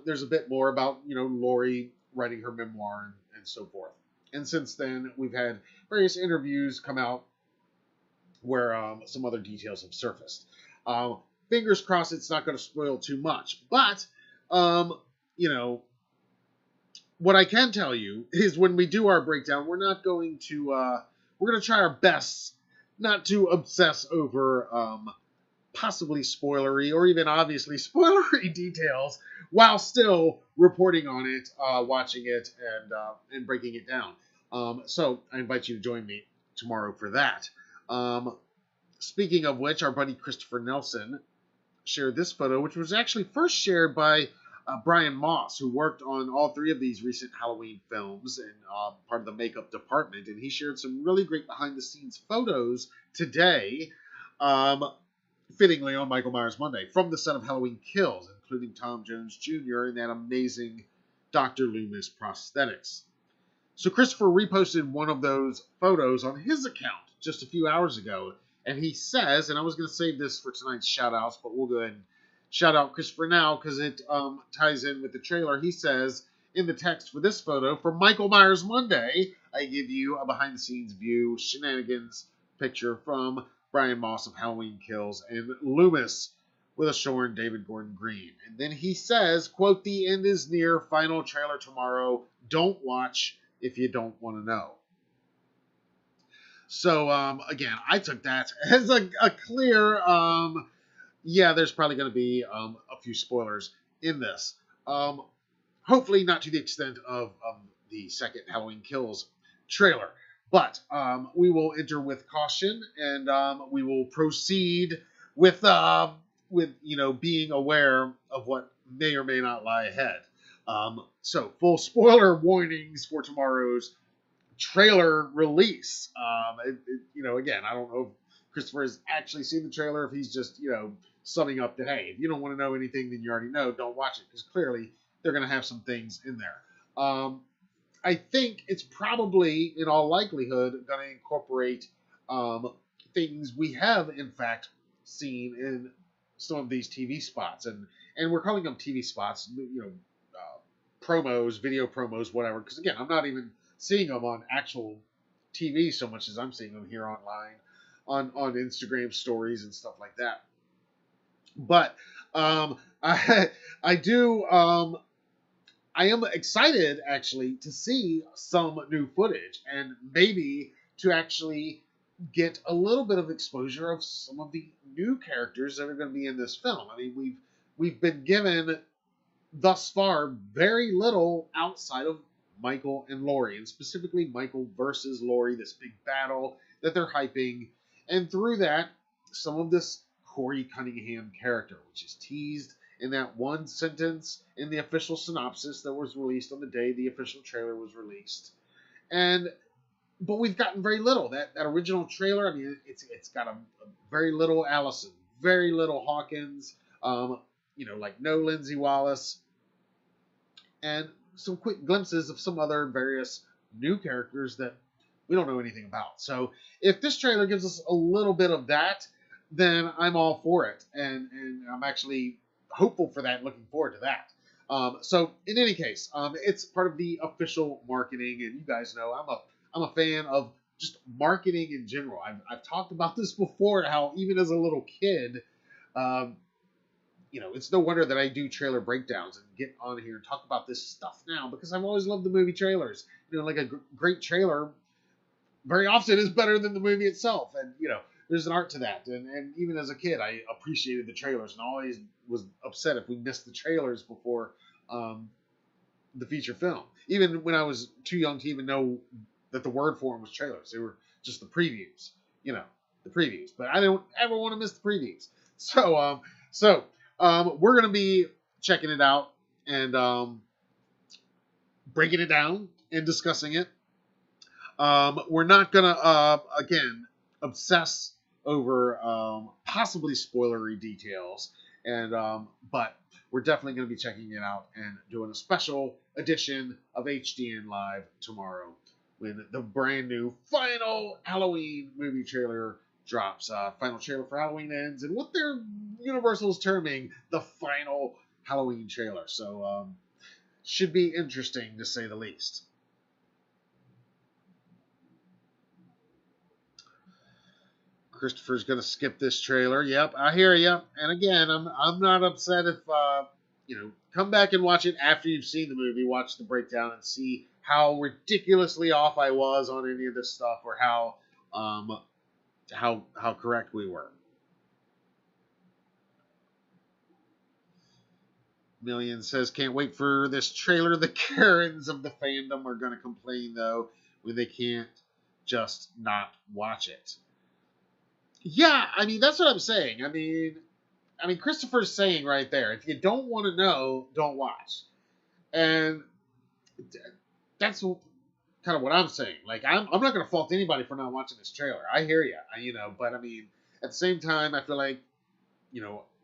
there's a bit more about, you know, Lori writing her memoir and so forth. And since then, we've had various interviews come out where some other details have surfaced. Fingers crossed it's not going to spoil too much. But, you know, what I can tell you is when we do our breakdown, we're not going to, we're going to try our best not to obsess over possibly spoilery or even obviously spoilery details while still reporting on it, watching it, and breaking it down. So I invite you to join me tomorrow for that. Speaking of which, our buddy Christopher Nelson shared this photo, which was actually first shared by Brian Moss, who worked on all 3 of these recent Halloween films and part of the makeup department. And he shared some really great behind-the-scenes photos today, fittingly on Michael Myers Monday, from the set of Halloween Kills, including Tom Jones Jr. and that amazing Dr. Loomis prosthetics. So Christopher reposted one of those photos on his account just a few hours ago, and he says, and I was going to save this for tonight's shout-outs, but we'll go ahead and shout out Christopher now because it ties in with the trailer. He says, in the text for this photo. For Michael Myers Monday, I give you a behind-the-scenes view, shenanigans picture from Brian Moss of Halloween Kills and Loomis with a shorn David Gordon Green. And then he says, quote, "The end is near, final trailer tomorrow. Don't watch if you don't want to know." So, again, I took that as a clear, yeah, there's probably going to be a few spoilers in this. Hopefully not to the extent of the second Halloween Kills trailer. But we will enter with caution, and we will proceed with being aware of what may or may not lie ahead. So full spoiler warnings for tomorrow's trailer release. Again, I don't know if Christopher has actually seen the trailer, if he's just summing up that, hey, if you don't want to know anything, then you already know, don't watch it, because clearly they're going to have some things in there. I think it's probably, in all likelihood, going to incorporate things we have, in fact, seen in some of these TV spots. And we're calling them TV spots, promos, video promos, whatever. Because, again, I'm not even seeing them on actual TV so much as I'm seeing them here online on Instagram stories and stuff like that. But I am excited, actually, to see some new footage and maybe to actually get a little bit of exposure of some of the new characters that are going to be in this film. I mean, we've been given thus far very little outside of Michael and Laurie, and specifically Michael versus Laurie, this big battle that they're hyping, and through that, some of this Corey Cunningham character, which is teased in that one sentence in the official synopsis that was released on the day the official trailer was released. But we've gotten very little. That original trailer, I mean, it's got a very little Allison, very little Hawkins, like no Lindsay Wallace, and some quick glimpses of some other various new characters that we don't know anything about. So if this trailer gives us a little bit of that, then I'm all for it. And I'm actually hopeful for that, looking forward to that. So in any case, it's part of the official marketing, and you guys know I'm a fan of just marketing in general. I've talked about this before, how even as a little kid, it's no wonder that I do trailer breakdowns and get on here and talk about this stuff now, because I've always loved the movie trailers. Like a great trailer very often is better than the movie itself, and there's an art to that. And even as a kid, I appreciated the trailers and always was upset if we missed the trailers before the feature film. Even when I was too young to even know that the word for them was trailers. They were just the previews, the previews. But I don't ever want to miss the previews. So we're going to be checking it out and breaking it down and discussing it. We're not going to, again, obsess over possibly spoilery details, but we're definitely going to be checking it out and doing a special edition of HDN Live tomorrow when the brand new final Halloween movie trailer drops. Final trailer for Halloween Ends, and what they're Universal's terming the final Halloween trailer. So should be interesting, to say the least. Christopher's going to skip this trailer. Yep, I hear you. And again, I'm not upset if, come back and watch it after you've seen the movie. Watch the breakdown and see how ridiculously off I was on any of this stuff, or how correct we were. Million says, can't wait for this trailer. The Karens of the fandom are going to complain, though, when they can't just not watch it. Yeah, I mean, that's what I'm saying. I mean, Christopher's saying right there, if you don't want to know, don't watch. And that's kind of what I'm saying. Like, I'm not going to fault anybody for not watching this trailer. I hear you, but I mean, at the same time, I feel like,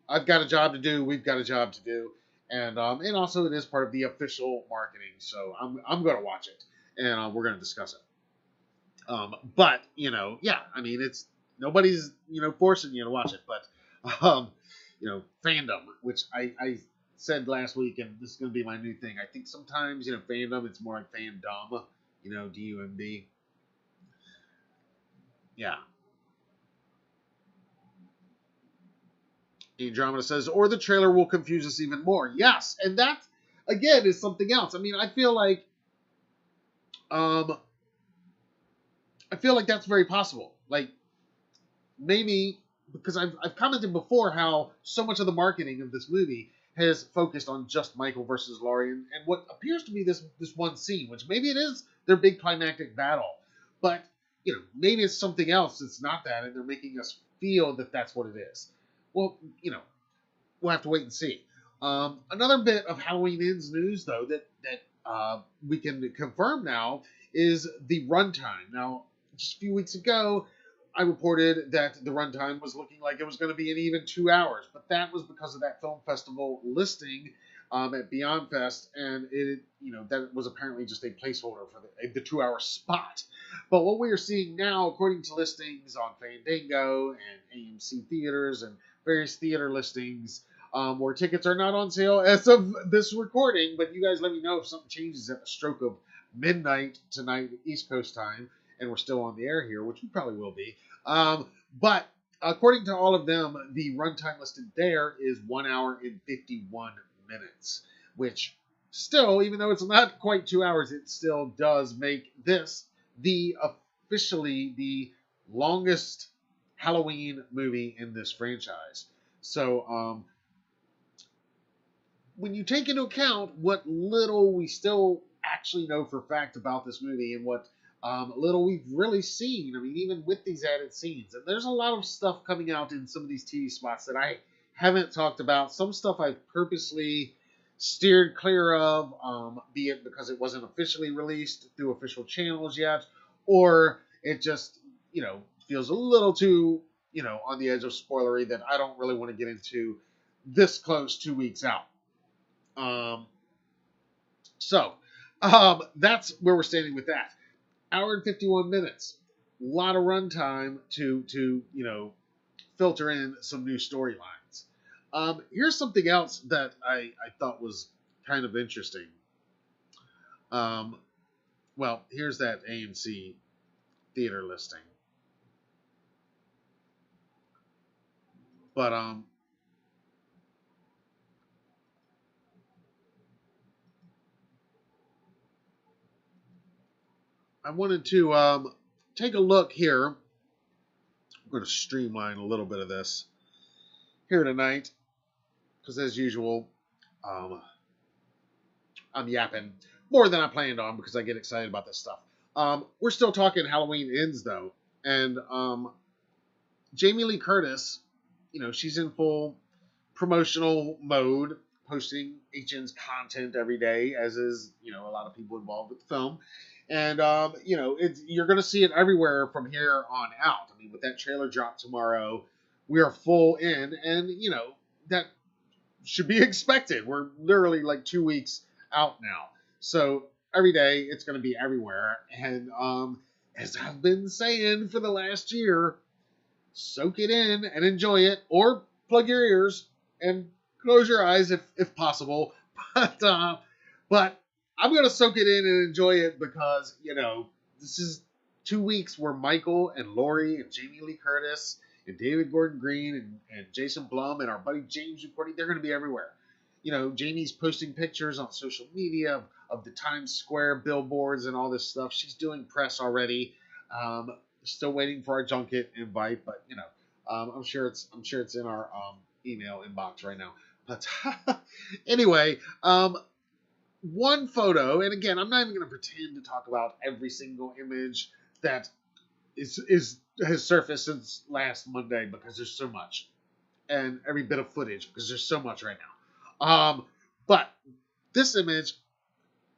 I've got a job to do. We've got a job to do. And also it is part of the official marketing. So I'm going to watch it, and we're going to discuss it. But, yeah, I mean, it's, nobody's, forcing you to watch it, but, fandom, which I said last week, and this is going to be my new thing. I think sometimes, fandom, it's more like fandom, D-U-M-B. Yeah. Andromeda says, or the trailer will confuse us even more. Yes, and that, again, is something else. I mean, I feel like that's very possible. Like, maybe, because I've commented before how so much of the marketing of this movie has focused on just Michael versus Laurie and what appears to be this one scene, which maybe it is their big climactic battle. But, maybe it's something else that's not that, and they're making us feel that that's what it is. Well, we'll have to wait and see. Another bit of Halloween Ends news, though, that we can confirm now is the runtime. Now, just a few weeks ago, I reported that the runtime was looking like it was going to be an even 2 hours, but that was because of that film festival listing at Beyond Fest, and it, that was apparently just a placeholder for the 2 hour spot. But what we are seeing now, according to listings on Fandango and AMC theaters and various theater listings, where tickets are not on sale as of this recording, but you guys let me know if something changes at the stroke of midnight tonight, East Coast time, and we're still on the air here, which we probably will be. But according to all of them, the runtime listed there is 1 hour and 51 minutes, which still, even though it's not quite 2 hours, it still does make this officially the longest Halloween movie in this franchise. So, when you take into account what little we still actually know for fact about this movie and what little we've really seen, I mean, even with these added scenes, and there's a lot of stuff coming out in some of these TV spots that I haven't talked about. Some stuff I've purposely steered clear of, be it because it wasn't officially released through official channels yet, or it just, feels a little too, on the edge of spoilery that I don't really want to get into this close 2 weeks out. So that's where we're standing with that. Hour and 51 minutes. A lot of runtime to filter in some new storylines. Here's something else that I thought was kind of interesting. Well, here's that AMC theater listing. But I wanted to take a look here. I'm going to streamline a little bit of this here tonight, because as usual, I'm yapping more than I planned on because I get excited about this stuff. We're still talking Halloween Ends, though, and Jamie Lee Curtis, she's in full promotional mode, posting HN's content every day, as is, a lot of people involved with the film. And, you're going to see it everywhere from here on out. I mean, with that trailer drop tomorrow, we are full in, and, that should be expected. We're literally like 2 weeks out now. So every day it's going to be everywhere. And as I've been saying for the last year, soak it in and enjoy it, or plug your ears and close your eyes if possible. But I'm going to soak it in and enjoy it because, this is 2 weeks where Michael and Laurie and Jamie Lee Curtis and David Gordon Green and Jason Blum and our buddy James recording, they're going to be everywhere. Jamie's posting pictures on social media of the Times Square billboards and all this stuff. She's doing press already. Still waiting for our junket invite, but I'm sure it's in our email inbox right now. But anyway, one photo, and again, I'm not even going to pretend to talk about every single image that has surfaced since last Monday because there's so much, and every bit of footage because there's so much right now. But this image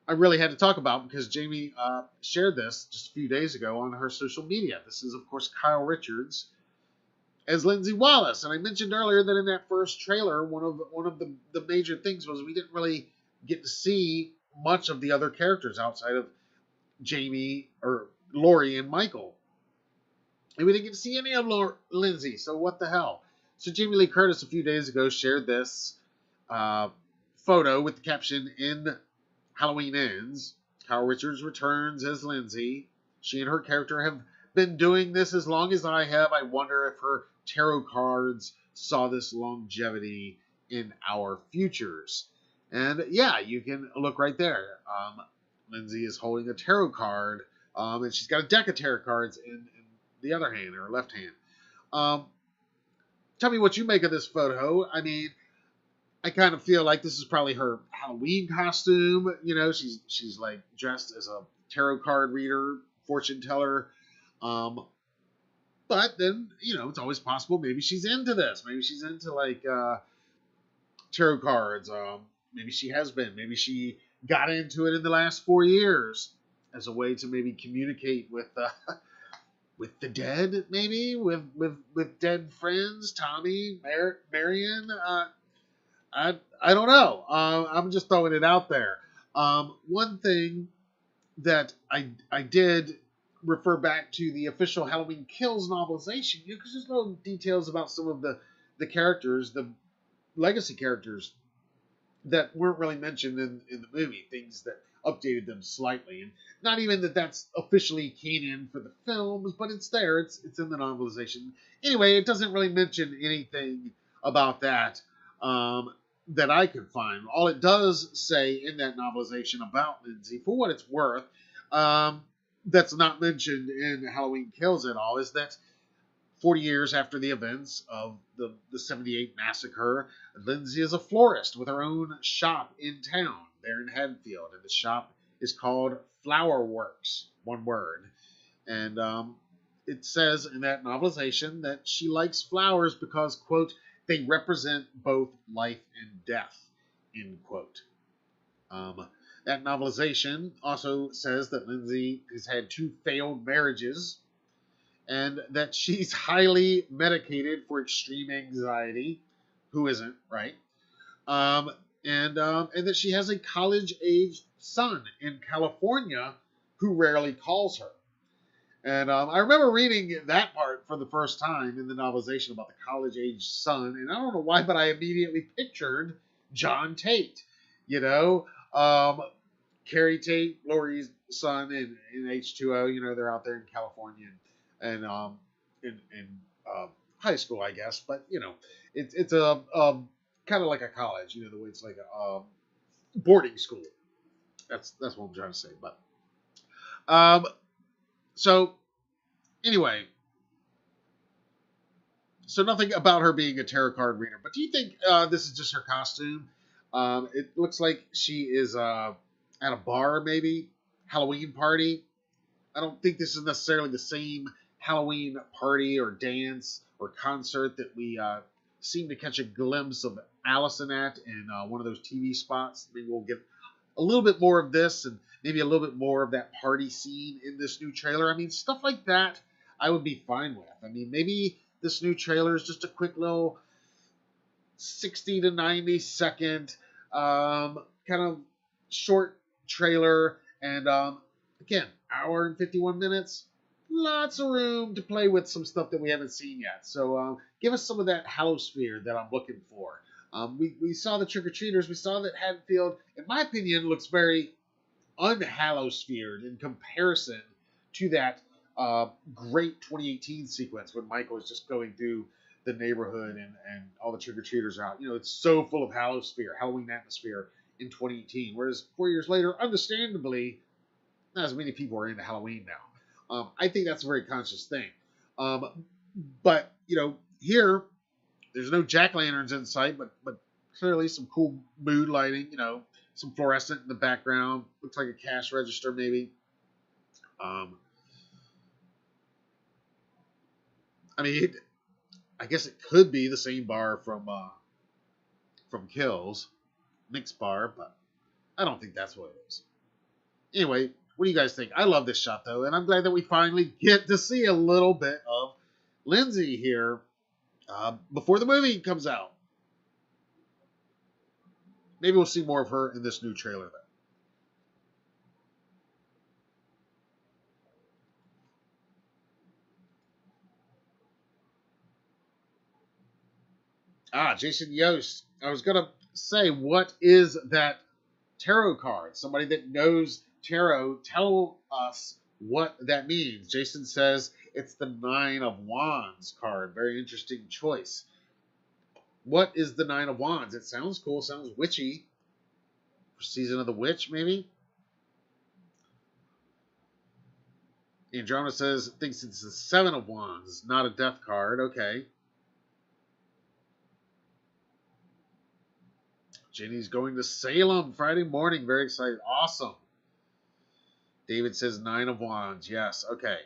I really had to talk about because Jamie shared this just a few days ago on her social media. This is, of course, Kyle Richards as Lindsay Wallace, and I mentioned earlier that in that first trailer, one of the major things was we didn't really get to see much of the other characters outside of Jamie or Laurie and Michael. And we didn't get to see any of Lindsay, so what the hell? So Jamie Lee Curtis a few days ago shared this photo with the caption, "In Halloween Ends, Kyle Richards returns as Lindsay. She and her character have been doing this as long as I have. I wonder if her tarot cards saw this longevity in our futures." And yeah, you can look right there. Lindsay is holding a tarot card, and she's got a deck of tarot cards in the other hand, or left hand. Tell me what you make of this photo. I mean, I kind of feel like this is probably her Halloween costume. You know, she's like dressed as a tarot card reader, fortune teller. But then, you know, it's always possible maybe she's into this. Maybe she's into like tarot cards. Maybe she has been. Maybe she got into it in the last 4 years as a way to maybe communicate with the dead, maybe with dead friends, Tommy, Marion. I don't know. I'm just throwing it out there. One thing that I did refer back to the official Halloween Kills novelization, because there's no details about some of the characters, the legacy characters that weren't really mentioned in the movie, things that updated them slightly. And not even that that's officially canon for the films, but it's there. It's in the novelization. Anyway, it doesn't really mention anything about that that I could find. All it does say in that novelization about Lindsay, for what it's worth, that's not mentioned in Halloween Kills at all, is that 40 years after the events of the 78 massacre, Lindsay is a florist with her own shop in town there in Hadfield. And the shop is called Flower Works, one word. And it says in that novelization that she likes flowers because, quote, they represent both life and death, end quote. That novelization also says that Lindsay has had 2 failed marriages and that she's highly medicated for extreme anxiety. Who isn't, right? And that she has a college-aged son in California who rarely calls her. And I remember reading that part for the first time in the novelization about the college-aged son, and I don't know why, but I immediately pictured John Tate. You know, Carrie Tate, Laurie's son in H2O. You know, they're out there in California and in high school, I guess. But you know, it's a kind of like a college. You know, the way it's like a boarding school. That's what I'm trying to say. But so anyway, so nothing about her being a tarot card reader. But do you think this is just her costume? It looks like she is at a bar, maybe Halloween party. I don't think this is necessarily the same Halloween party or dance or concert that we seem to catch a glimpse of Allison at in one of those TV spots. Maybe we'll get a little bit more of this and maybe a little bit more of that party scene in this new trailer. I mean, stuff like that I would be fine with. I mean, maybe this new trailer is just a quick little 60 to 90 second kind of short trailer. And again, hour and 51 minutes. Lots of room to play with some stuff that we haven't seen yet. So give us some of that Hallowsphere that I'm looking for. We saw the trick-or-treaters. We saw that Haddonfield, in my opinion, looks very unhallowsphered in comparison to that great 2018 sequence when Michael is just going through the neighborhood and all the trick-or-treaters are out. You know, it's so full of Halloween atmosphere in 2018. Whereas 4 years later, understandably, not as many people are into Halloween now. I think that's a very conscious thing. But, you know, here, there's no jack-o'-lanterns in sight, but clearly some cool mood lighting, you know, some fluorescent in the background. Looks like a cash register, maybe. I mean, I guess it could be the same bar from Kills, Nick's bar, but I don't think that's what it is. Anyway, what do you guys think? I love this shot, though, and I'm glad that we finally get to see a little bit of Lindsay here before the movie comes out. Maybe we'll see more of her in this new trailer, though. Jason Yost. I was going to say, what is that tarot card? Somebody that knows tarot, tell us what that means. Jason says it's the Nine of Wands card. Very interesting choice. What is the Nine of Wands? It sounds cool, sounds witchy. Season of the Witch, maybe? Andromeda says, thinks it's the Seven of Wands, not a death card. Okay. Jenny's going to Salem Friday morning. Very excited. Awesome. David says Nine of Wands. Yes. Okay.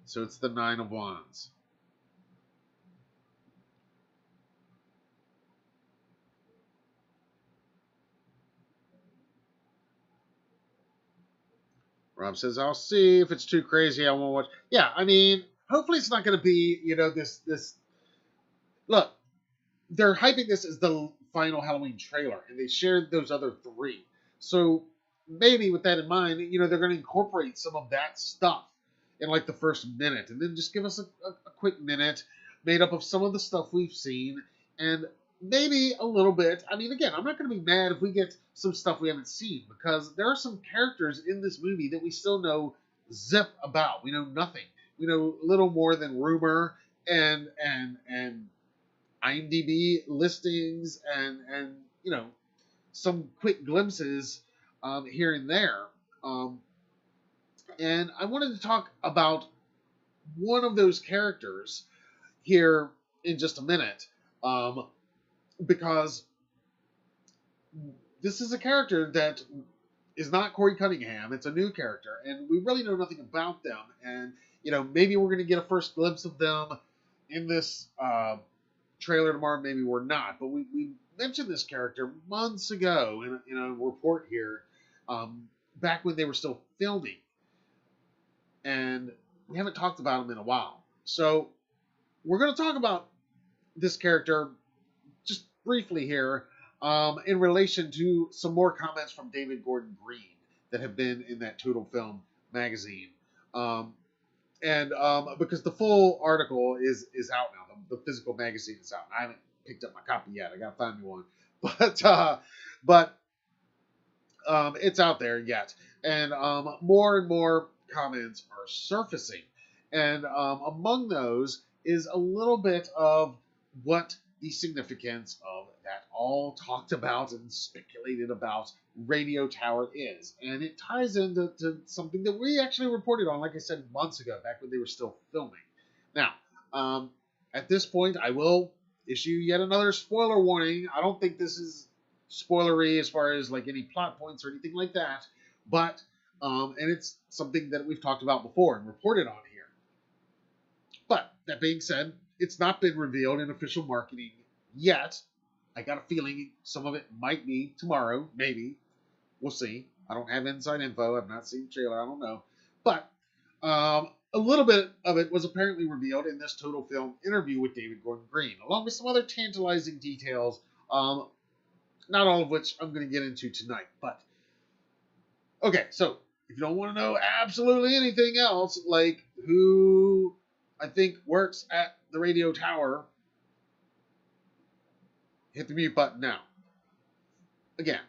So it's the Nine of Wands. Rob says, I'll see. If it's too crazy, I won't watch. Yeah, I mean, hopefully it's not going to be, this. Look, they're hyping this as the final Halloween trailer, and they shared those other three. So maybe with that in mind, they're going to incorporate some of that stuff in like the first minute, and then just give us a quick minute made up of some of the stuff we've seen, and maybe a little bit. I mean, again, I'm not going to be mad if we get some stuff we haven't seen, because there are some characters in this movie that we still know zip about. We know nothing. We know little more than rumor and IMDb listings and some quick glimpses here and there. And I wanted to talk about one of those characters here in just a minute, because this is a character that is not Corey Cunningham. It's a new character, and we really know nothing about them. And maybe we're going to get a first glimpse of them in this trailer tomorrow. Maybe we're not, but we mentioned this character months ago in a report here, back when they were still filming, and we haven't talked about him in a while. So we're going to talk about this character just briefly here, in relation to some more comments from David Gordon Green that have been in that Total Film magazine. And because the full article is out now, the physical magazine is out. I haven't picked up my copy yet. I gotta find me one, but it's out there yet, and more and more comments are surfacing, and among those is a little bit of what the significance of that all talked about and speculated about radio tower is. And it ties into something that we actually reported on, like I said, months ago, back when they were still filming. Now, at this point, I will issue yet another spoiler warning. I don't think this is spoilery as far as like any plot points or anything like that, but and it's something that we've talked about before and reported on here. But that being said, it's not been revealed in official marketing yet. I got a feeling some of it might be tomorrow, maybe. We'll see. I don't have inside info. I've not seen the trailer. I don't know. But a little bit of it was apparently revealed in this Total Film interview with David Gordon Green, along with some other tantalizing details, not all of which I'm going to get into tonight. But, okay, so if you don't want to know absolutely anything else, like who I think works at the radio tower, hit the mute button now. Again,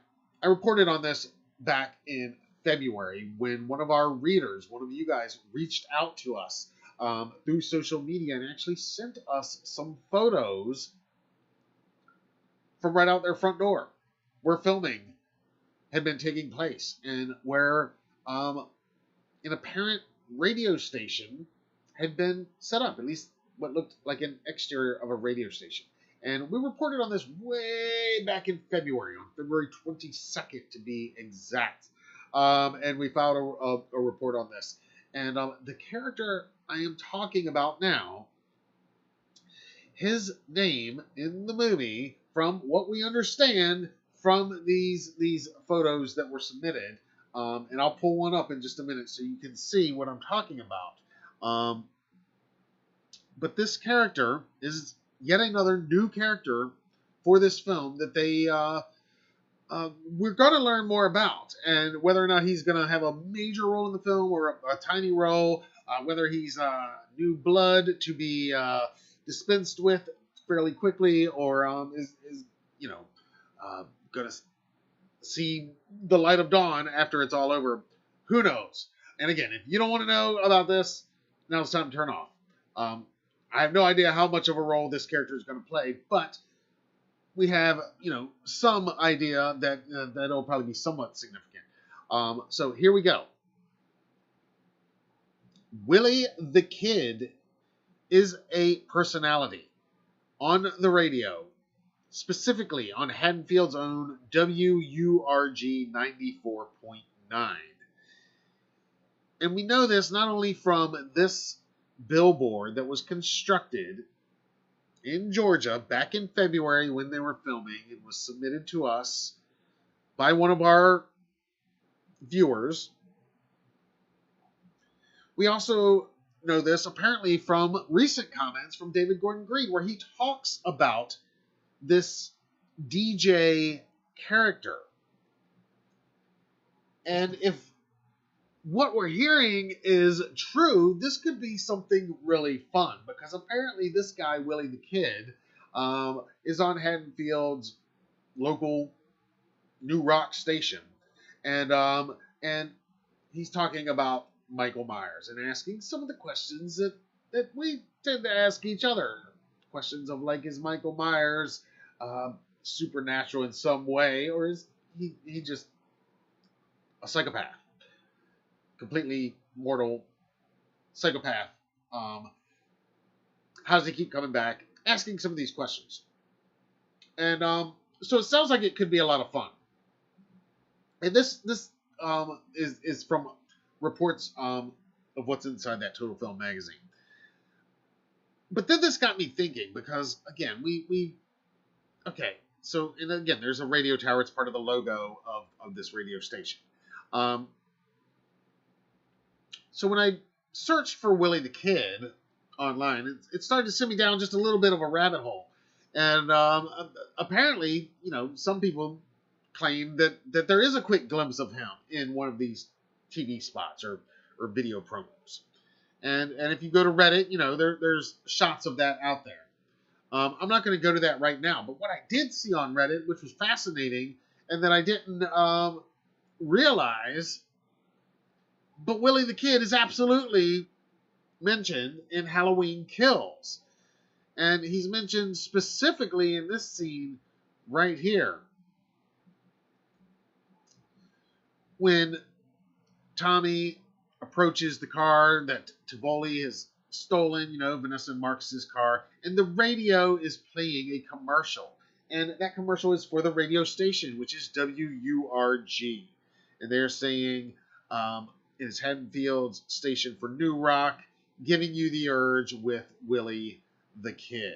I reported on this back in February when one of our readers, one of you guys, reached out to us through social media and actually sent us some photos from right out their front door where filming had been taking place, and where an apparent radio station had been set up, at least what looked like an exterior of a radio station. And we reported on this way back in February, on February 22nd to be exact. And we filed a report on this. And the character I am talking about now, his name in the movie, from what we understand from these photos that were submitted, and I'll pull one up in just a minute so you can see what I'm talking about. But this character is yet another new character for this film that they we're going to learn more about, and whether or not he's going to have a major role in the film or a tiny role, whether he's new blood to be dispensed with fairly quickly, or is going to see the light of dawn after it's all over? Who knows? And again, if you don't want to know about this, now it's time to turn off. I have no idea how much of a role this character is going to play, but we have, some idea that that'll probably be somewhat significant. So here we go. Willie the Kid is a personality on the radio, specifically on Haddonfield's own WURG 94.9. And we know this not only from this billboard that was constructed in Georgia back in February when they were filming. It was submitted to us by one of our viewers. We also know this apparently from recent comments from David Gordon Green, where he talks about this DJ character. And if what we're hearing is true, this could be something really fun, because apparently this guy, Willie the Kid, is on Haddonfield's local new rock station. And he's talking about Michael Myers and asking some of the questions that we tend to ask each other. Questions of like, is Michael Myers supernatural in some way, or is he just a psychopath? Completely mortal psychopath. How does he keep coming back? Asking some of these questions. And so it sounds like it could be a lot of fun. And this is from reports of what's inside that Total Film magazine. But then this got me thinking, because again, okay, so, and again, there's a radio tower. It's part of the logo of this radio station. So when I searched for Willie the Kid online, it started to send me down just a little bit of a rabbit hole. And apparently, some people claim that there is a quick glimpse of him in one of these TV spots or video promos. And if you go to Reddit, there's shots of that out there. I'm not going to go to that right now, but what I did see on Reddit, which was fascinating, and that I didn't realize, but Willie the Kid is absolutely mentioned in Halloween Kills. And he's mentioned specifically in this scene right here. When Tommy approaches the car that Tivoli has stolen, Vanessa and Marcus's car, and the radio is playing a commercial. And that commercial is for the radio station, which is WURG. And they're saying, it is Haddonfield's station for new rock, giving you the urge with Willie the Kid.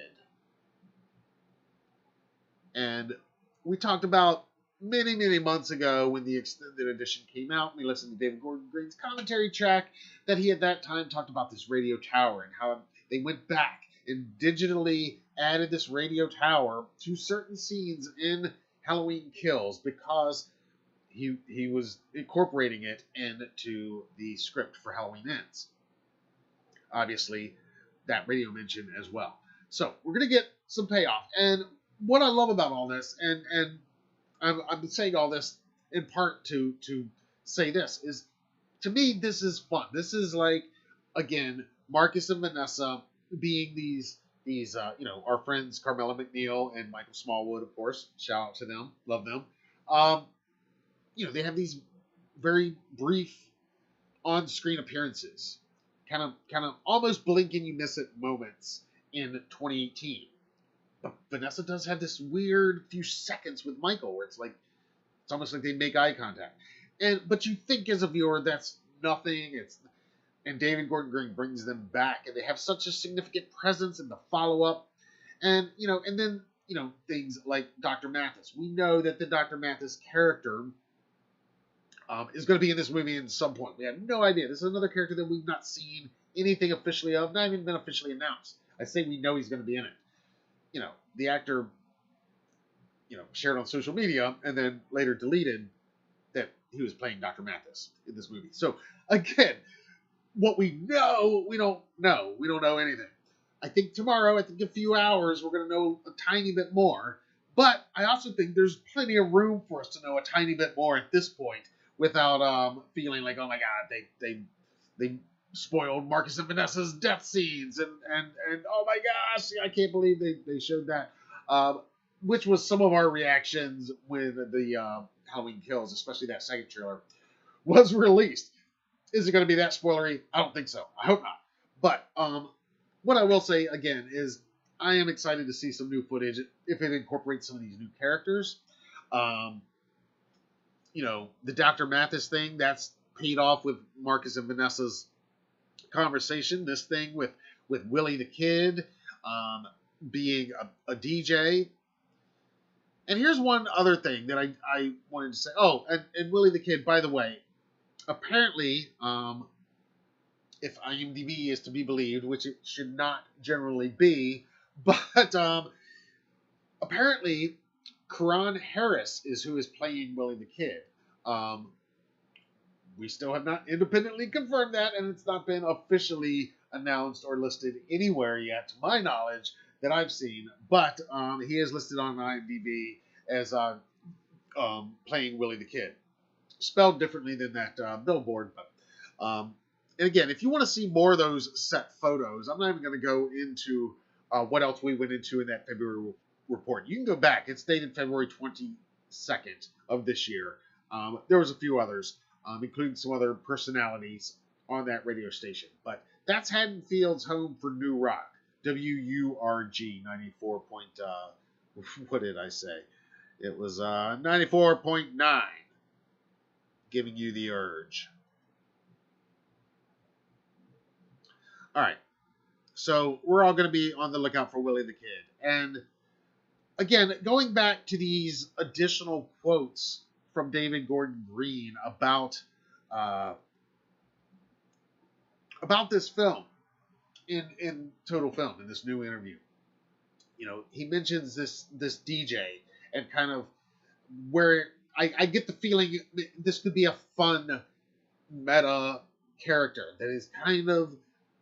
And we talked about many, many months ago when the extended edition came out, we listened to David Gordon Green's commentary track, that he at that time talked about this radio tower and how they went back and digitally added this radio tower to certain scenes in Halloween Kills because he was incorporating it into the script for Halloween Ends. Obviously, that radio mention as well. So we're going to get some payoff. And what I love about all this, and I'm saying all this in part to say this, is to me, this is fun. This is like, again, Marcus and Vanessa being these our friends Carmela McNeil and Michael Smallwood, of course. Shout out to them. Love them. They have these very brief on-screen appearances. Kind of almost blink and you miss it moments in 2018. But Vanessa does have this weird few seconds with Michael where it's almost like they make eye contact. But you think as a viewer that's nothing. And David Gordon Green brings them back, and they have such a significant presence in the follow-up. And then things like Dr. Mathis. We know that the Dr. Mathis character is going to be in this movie at some point. We have no idea. This is another character that we've not seen anything officially of, not even been officially announced. I say we know he's going to be in it. The actor, shared on social media and then later deleted that he was playing Dr. Mathis in this movie. So, again, what we know, we don't know. We don't know anything. I think tomorrow, a few hours, we're going to know a tiny bit more. But I also think there's plenty of room for us to know a tiny bit more at this point without feeling like, oh my god, they spoiled Marcus and Vanessa's death scenes and oh my gosh, I can't believe they showed that. Which was some of our reactions when the Halloween Kills, especially that second trailer, was released. Is it going to be that spoilery? I don't think so. I hope not. But what I will say again is I am excited to see some new footage if it incorporates some of these new characters. The Dr. Mathis thing, that's paid off with Marcus and Vanessa's conversation. This thing with Willie the Kid being a DJ. And here's one other thing that I wanted to say. Oh, and Willie the Kid, by the way, apparently, if IMDb is to be believed, which it should not generally be, but apparently Karan Harris is who is playing Willie the Kid. We still have not independently confirmed that, and it's not been officially announced or listed anywhere yet, to my knowledge, that I've seen. But he is listed on IMDb as playing Willie the Kid. Spelled differently than that billboard. But, and again, if you want to see more of those set photos, I'm not even going to go into what else we went into in that February report. You can go back. It's dated February 22nd of this year. There was a few others, including some other personalities on that radio station. But that's Haddonfield's home for New Rock. WURG 94. What did I say? It was 94.9. Giving you the urge. All right. So we're all going to be on the lookout for Willie the Kid. And again, going back to these additional quotes from David Gordon Green about this film in Total Film, in this new interview. He mentions this DJ and kind of where I get the feeling this could be a fun meta character that is kind of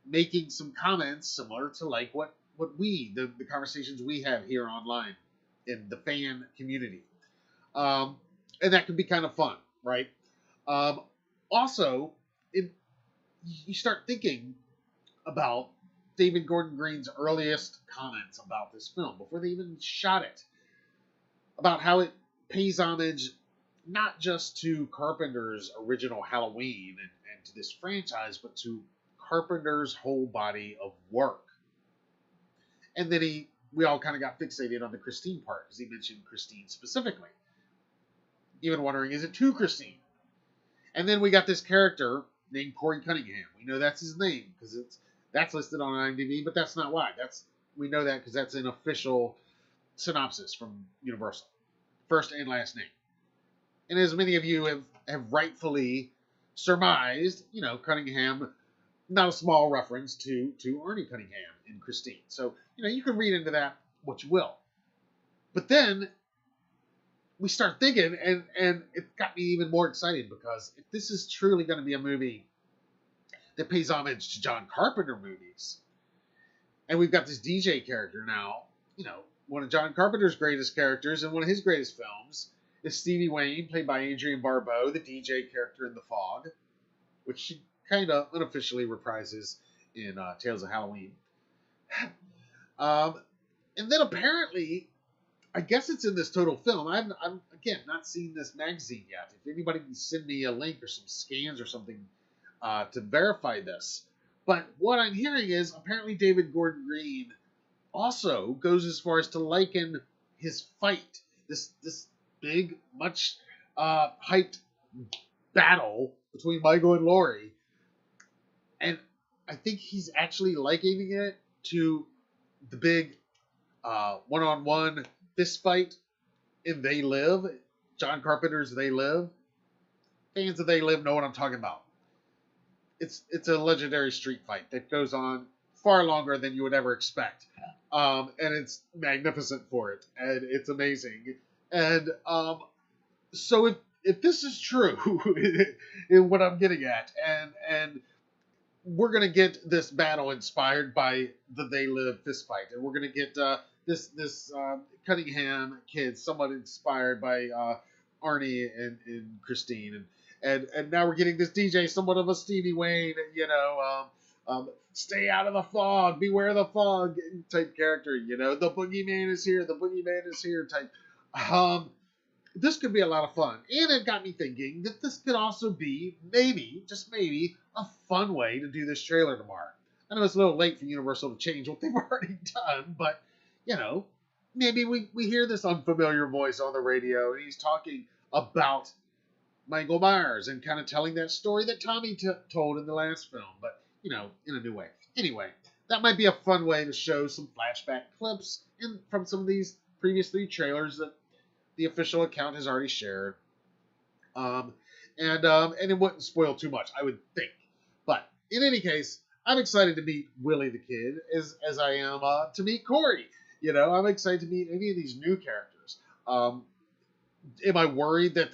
making some comments similar to like what we, the conversations we have here online in the fan community. And that could be kind of fun, right? Also, you start thinking about David Gordon Green's earliest comments about this film, before they even shot it, about how it pays homage not just to Carpenter's original Halloween and to this franchise, but to Carpenter's whole body of work. And then we all kind of got fixated on the Christine part, because he mentioned Christine specifically. Even wondering, is it to Christine? And then we got this character named Corey Cunningham. We know that's his name, because that's listed on IMDb, but that's not why. We know that because that's an official synopsis from Universal. First and last name. And as many of you have rightfully surmised, Cunningham, not a small reference to Arnie Cunningham in Christine. So, you can read into that what you will. But then we start thinking, and it got me even more excited, because if this is truly going to be a movie that pays homage to John Carpenter movies, and we've got this DJ character now, one of John Carpenter's greatest characters and one of his greatest films is Stevie Wayne, played by Adrienne Barbeau, the DJ character in The Fog, which she kind of unofficially reprises in Tales of Halloween. And then apparently, I guess it's in this Total Film. I'm again, not seen this magazine yet. If anybody can send me a link or some scans or something to verify this. But what I'm hearing is apparently David Gordon Green also goes as far as to liken his fight, this big, much hyped battle between Michael and Laurie. And I think he's actually likening it to the big one-on-one fist fight in They Live, John Carpenter's They Live. Fans of They Live know what I'm talking about. It's a legendary street fight that goes on far longer than you would ever expect. And it's magnificent for it. And it's amazing. And so if this is true, in what I'm getting at, and we're going to get this battle inspired by the They Live fist fight, and we're going to get this Cunningham kid, somewhat inspired by Arnie and Christine, and now we're getting this DJ, somewhat of a Stevie Wayne, stay out of the fog, beware the fog type character. The boogeyman is here, the boogeyman is here type. This could be a lot of fun, and it got me thinking that this could also be maybe, just maybe, a fun way to do this trailer tomorrow. I know it's a little late for Universal to change what they've already done, but maybe we hear this unfamiliar voice on the radio, and he's talking about Michael Myers and kind of telling that story that Tommy told in the last film, but in a new way. Anyway, that might be a fun way to show some flashback clips from some of these previous 3 trailers that the official account has already shared. And it wouldn't spoil too much, I would think. But in any case, I'm excited to meet Willie the Kid as I am to meet Corey. I'm excited to meet any of these new characters. Am I worried that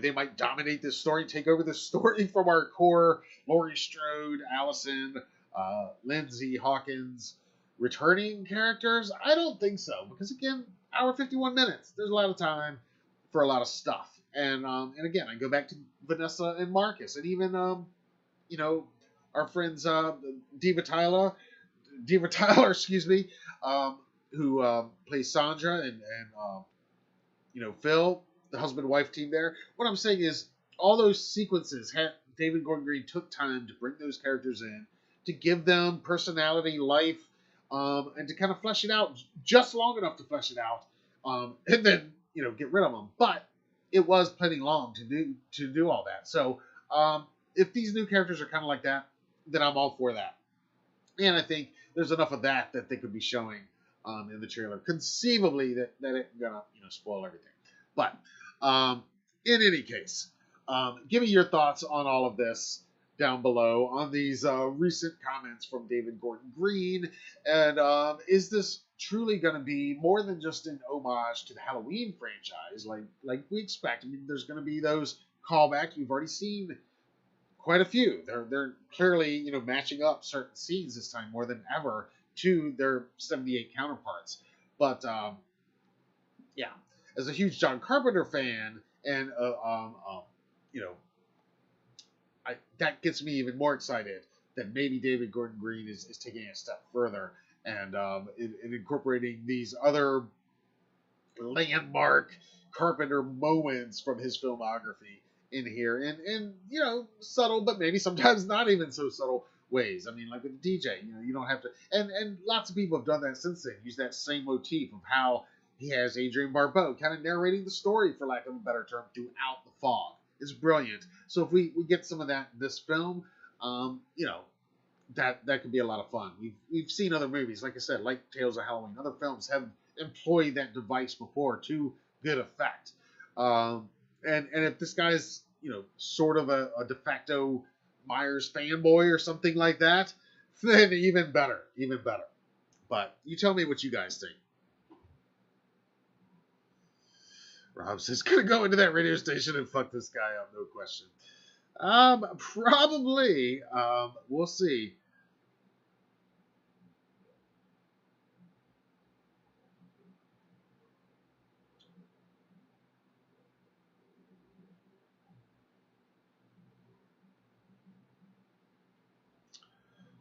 they might dominate this story, take over this story from our core Laurie Strode, Allison, Lindsay, Hawkins, returning characters? I don't think so, because again, hour 51 minutes. There's a lot of time for a lot of stuff. And again, I go back to Vanessa and Marcus, and even our friends Diva Tyler, excuse me, who plays Sandra, and Phil, the husband-wife team there. What I'm saying is, all those sequences, David Gordon Green took time to bring those characters in, to give them personality, life, and to kind of flesh it out just long enough to flesh it out, and then get rid of them. But it was plenty long to do all that. So if these new characters are kind of like that, then I'm all for that. And I think there's enough of that they could be showing in the trailer, conceivably that it gonna spoil everything. But in any case, give me your thoughts on all of this down below on these recent comments from David Gordon Green. And is this truly going to be more than just an homage to the Halloween franchise like we expect? I mean, there's going to be those callbacks. We've already seen quite a few. They're clearly matching up certain scenes this time more than ever to their 78 counterparts. But yeah, as a huge John Carpenter fan, and that gets me even more excited that maybe David Gordon Green is taking a step further and incorporating these other landmark Carpenter moments from his filmography in here in subtle, but maybe sometimes not even so subtle ways. I mean, like with the DJ, you don't have to, and lots of people have done that since then, use that same motif of how he has Adrienne Barbeau kind of narrating the story, for lack of a better term, throughout the fog. It's brilliant. So if we get some of that in this film, that could be a lot of fun. We've seen other movies, like I said, like Tales of Halloween. Other films have employed that device before to good effect. And if this guy's sort of a de facto Myers fanboy or something like that, then even better. But you tell me what you guys think. Rob says, gonna go into that radio station and fuck this guy up, no question. Probably. We'll see.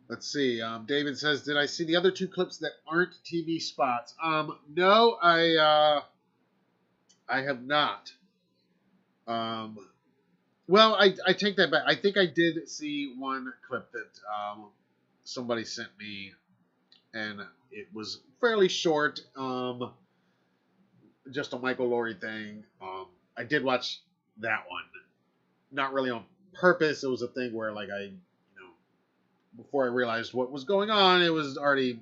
Let's see. David says, did I see the other 2 clips that aren't TV spots? No, I have not. Well, I take that back. I think I did see one clip that somebody sent me, and it was fairly short, just a Michael Laurie thing. I did watch that one. Not really on purpose. It was a thing where, before I realized what was going on, it was already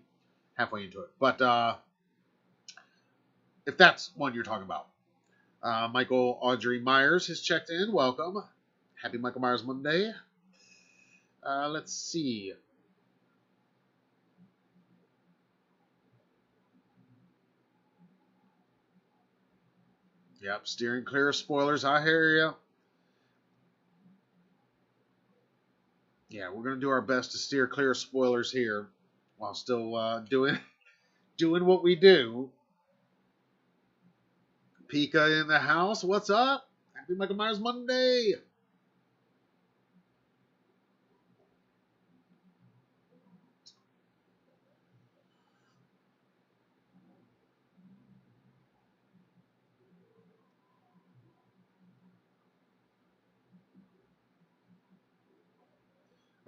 halfway into it. But if that's one you're talking about. Michael Audrey Myers has checked in. Welcome. Happy Michael Myers Monday. Let's see. Yep, steering clear of spoilers. I hear you. Yeah, we're going to do our best to steer clear of spoilers here while still doing doing what we do. Pika in the house. What's up? Happy Michael Myers Monday.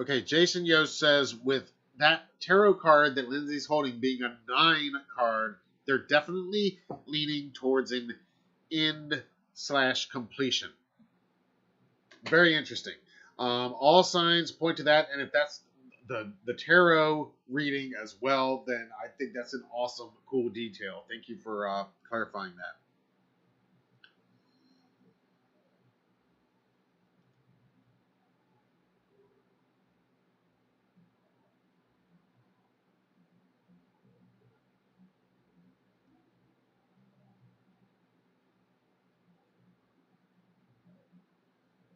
Okay, Jason Yost says with that tarot card that Lindsay's holding being a 9 card, they're definitely leaning towards an end/completion. Very interesting. All signs point to that, and if that's the tarot reading as well, then I think that's an awesome, cool detail. Thank you for clarifying that.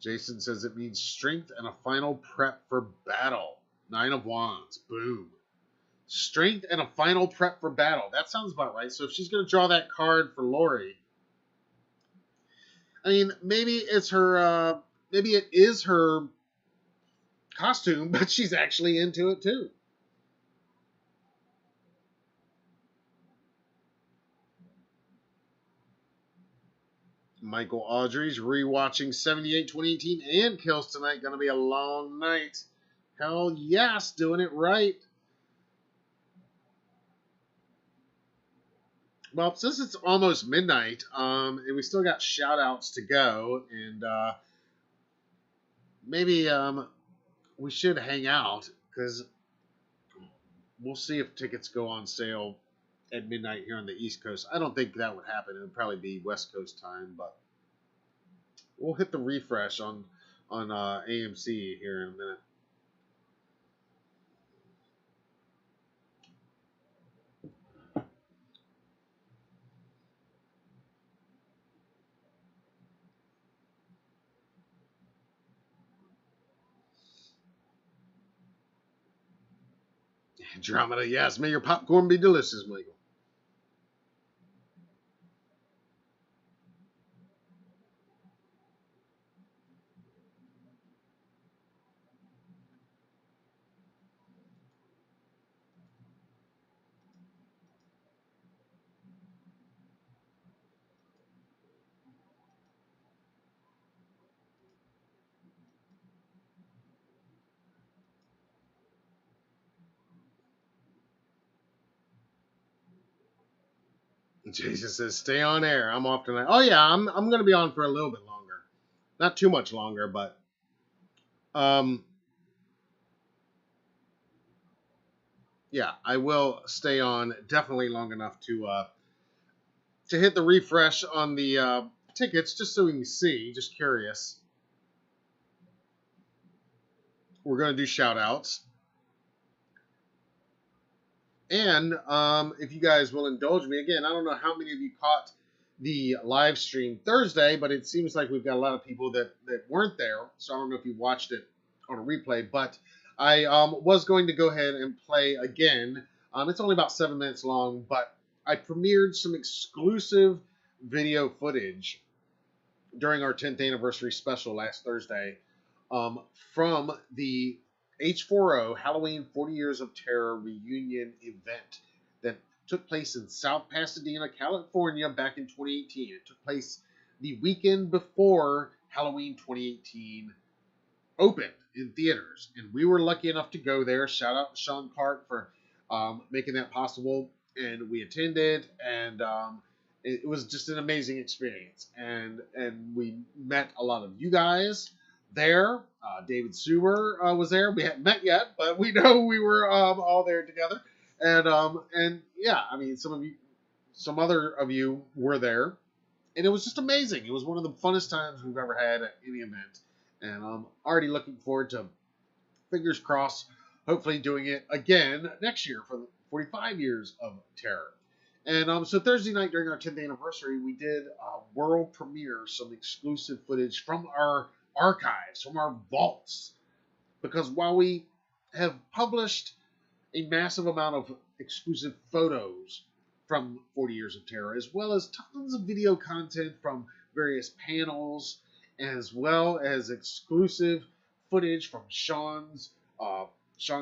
Jason says it means strength and a final prep for battle. 9 of Wands. Boom. Strength and a final prep for battle. That sounds about right. So if she's going to draw that card for Lori, I mean, maybe it's her. Maybe it is her costume, but she's actually into it too. Michael Audrey's rewatching 78 2018 and Kills Tonight. Going to be a long night. Hell yes, doing it right. Well, since it's almost midnight, and we still got shout outs to go, and maybe we should hang out, because we'll see if tickets go on sale at midnight here on the East Coast. I don't think that would happen. It would probably be West Coast time, but we'll hit the refresh on AMC here in a minute. Andromeda, yes. May your popcorn be delicious, Michael. Jason says, stay on air. I'm off tonight. Oh, yeah, I'm going to be on for a little bit longer. Not too much longer, but yeah, I will stay on definitely long enough to hit the refresh on the tickets, just so we can see. Just curious. We're going to do shout outs. And if you guys will indulge me, again, I don't know how many of you caught the live stream Thursday, but it seems like we've got a lot of people that weren't there. So I don't know if you watched it on a replay, but I was going to go ahead and play again. It's only about 7 minutes long, but I premiered some exclusive video footage during our 10th anniversary special last Thursday from the H4O Halloween 40 Years of Terror reunion event that took place in South Pasadena, California back in 2018. It took place the weekend before Halloween 2018 opened in theaters, and we were lucky enough to go there. Shout out to Sean Clark for making that possible, and we attended, and it was just an amazing experience, and we met a lot of you guys there. David Suber was there. We hadn't met yet, but we know we were all there together, and yeah, I mean, some other of you were there, and it was just amazing. It was one of the funnest times we've ever had at any event, and I'm already looking forward to, fingers crossed, hopefully doing it again next year for 45 years of terror. And so Thursday night during our 10th anniversary, we did world premiere, some exclusive footage from our archives, from our vaults. Because while we have published a massive amount of exclusive photos from 40 Years of Terror, as well as tons of video content from various panels, as well as exclusive footage from Sean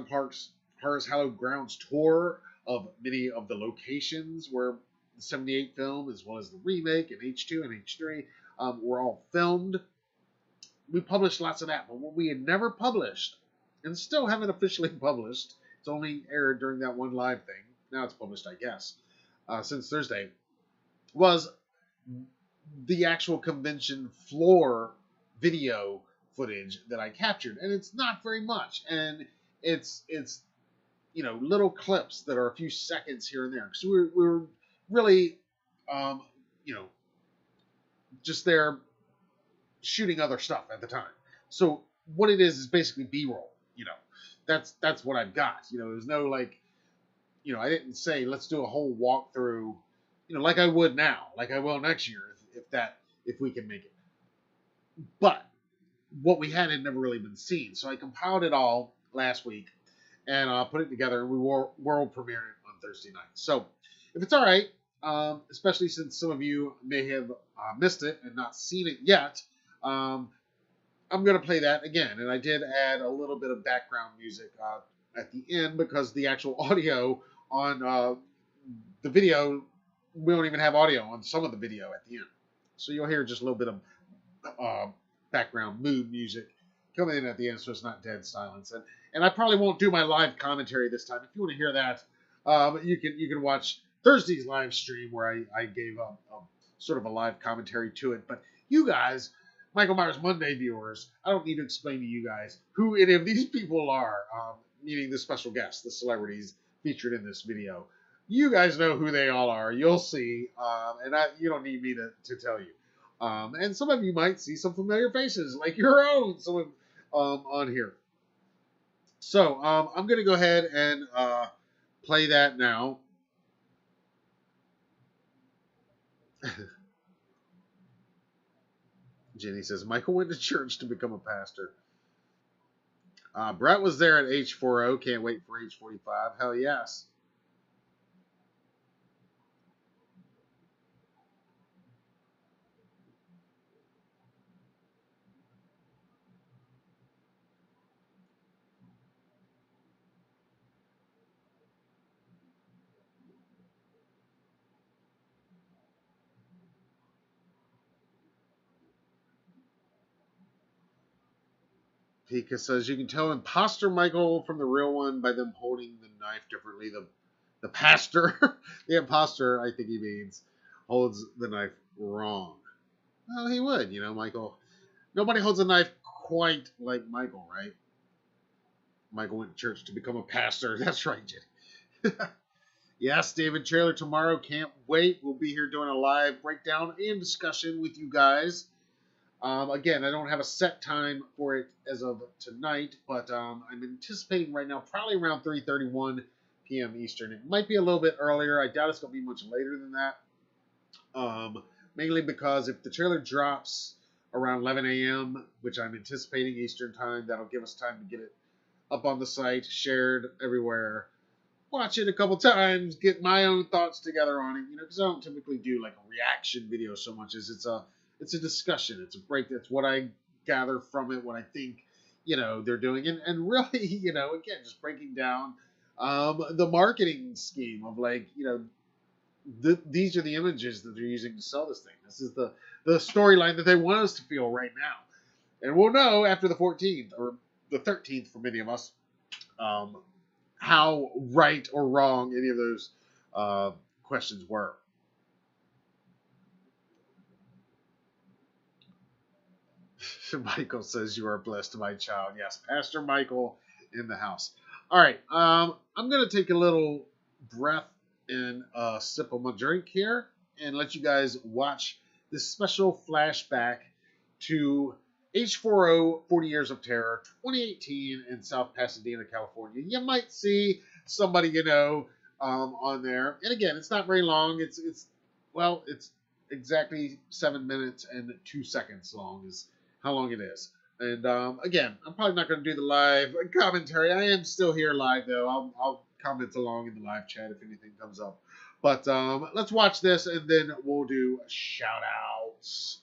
Park's Hallowed Grounds tour of many of the locations where the 78 film, as well as the remake and H2 and H3, were all filmed. We published lots of that, but what we had never published, and still haven't officially published, it's only aired during that one live thing, now it's published, I guess, since Thursday, was the actual convention floor video footage that I captured. And it's not very much, and it's little clips that are a few seconds here and there, because we were really just there shooting other stuff at the time. So what it is basically B-roll. That's what I've got. There's no I didn't say let's do a whole walkthrough, like I would now, like I will next year if we can make it. But what we had never really been seen, so I compiled it all last week and put it together, and we world premiered it on Thursday night. So if it's all right, especially since some of you may have missed it and not seen it yet, I'm going to play that again. And I did add a little bit of background music at the end, because the actual audio on the video, we don't even have audio on some of the video at the end. So you'll hear just a little bit of background mood music coming in at the end, so it's not dead silence. And I probably won't do my live commentary this time. If you want to hear that, you can watch Thursday's live stream where I gave sort of a live commentary to it. But you guys, Michael Myers Monday viewers, I don't need to explain to you guys who any of these people are, meaning the special guests, the celebrities featured in this video. You guys know who they all are. You'll see, and you don't need me to tell you. And some of you might see some familiar faces, like your own, some of on here. So I'm going to go ahead and play that now. Jenny says, Michael went to church to become a pastor. Brett was there at H40. Can't wait for H45. Hell yes. Pika says, you can tell imposter Michael from the real one by them holding the knife differently. The pastor, the imposter, I think he means, holds the knife wrong. Well, he would, Michael. Nobody holds a knife quite like Michael, right? Michael went to church to become a pastor. That's right, Jenny. Yes, David, trailer tomorrow. Can't wait. We'll be here doing a live breakdown and discussion with you guys. Again, I don't have a set time for it as of tonight, but I'm anticipating right now probably around 3:31 p.m. Eastern. It might be a little bit earlier. I doubt it's going to be much later than that. Mainly because if the trailer drops around 11 a.m., which I'm anticipating Eastern time, that'll give us time to get it up on the site, shared everywhere, watch it a couple times, get my own thoughts together on it, because I don't typically do like a reaction video so much as it's a discussion. It's a break. That's what I gather from it, what I think, they're doing. And really, again, just breaking down the marketing scheme of these are the images that they're using to sell this thing. This is the storyline that they want us to feel right now. And we'll know after the 14th or the 13th for many of us how right or wrong any of those questions were. Michael says, you are blessed, my child. Yes, Pastor Michael in the house. All right, I'm going to take a little breath and a sip of my drink here and let you guys watch this special flashback to H40 40 Years of Terror 2018 in South Pasadena, California. You might see somebody on there. And again, it's not very long. It's exactly 7 minutes and 2 seconds long is how long it is. And again, I'm probably not going to do the live commentary. I am still here live, though. I'll comments along in the live chat if anything comes up. But let's watch this, and then we'll do shout-outs.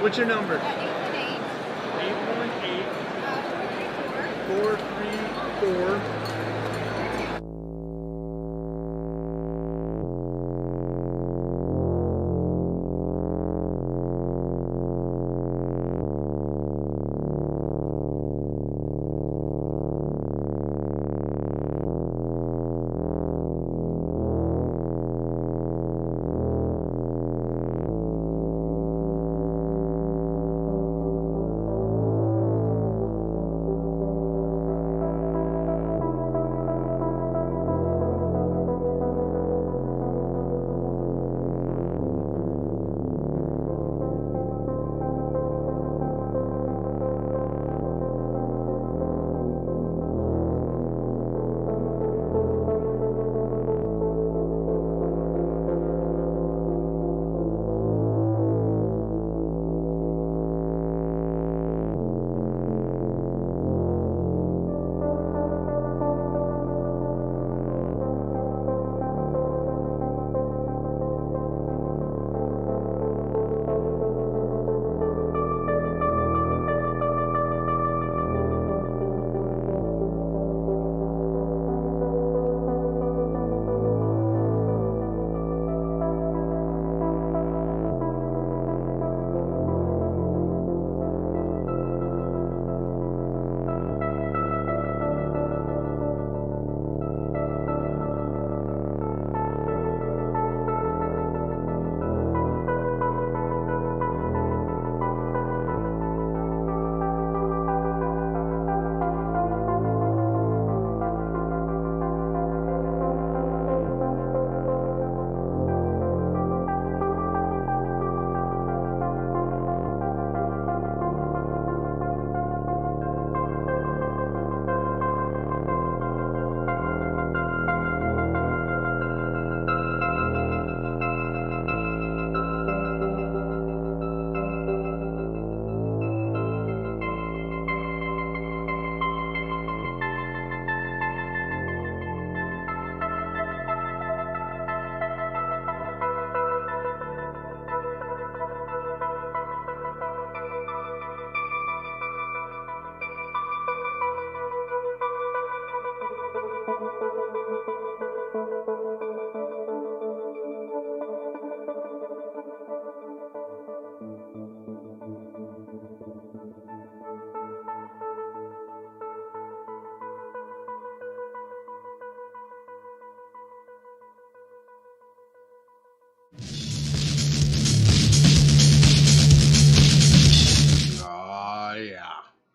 What's your number? 818. 818 434. 434.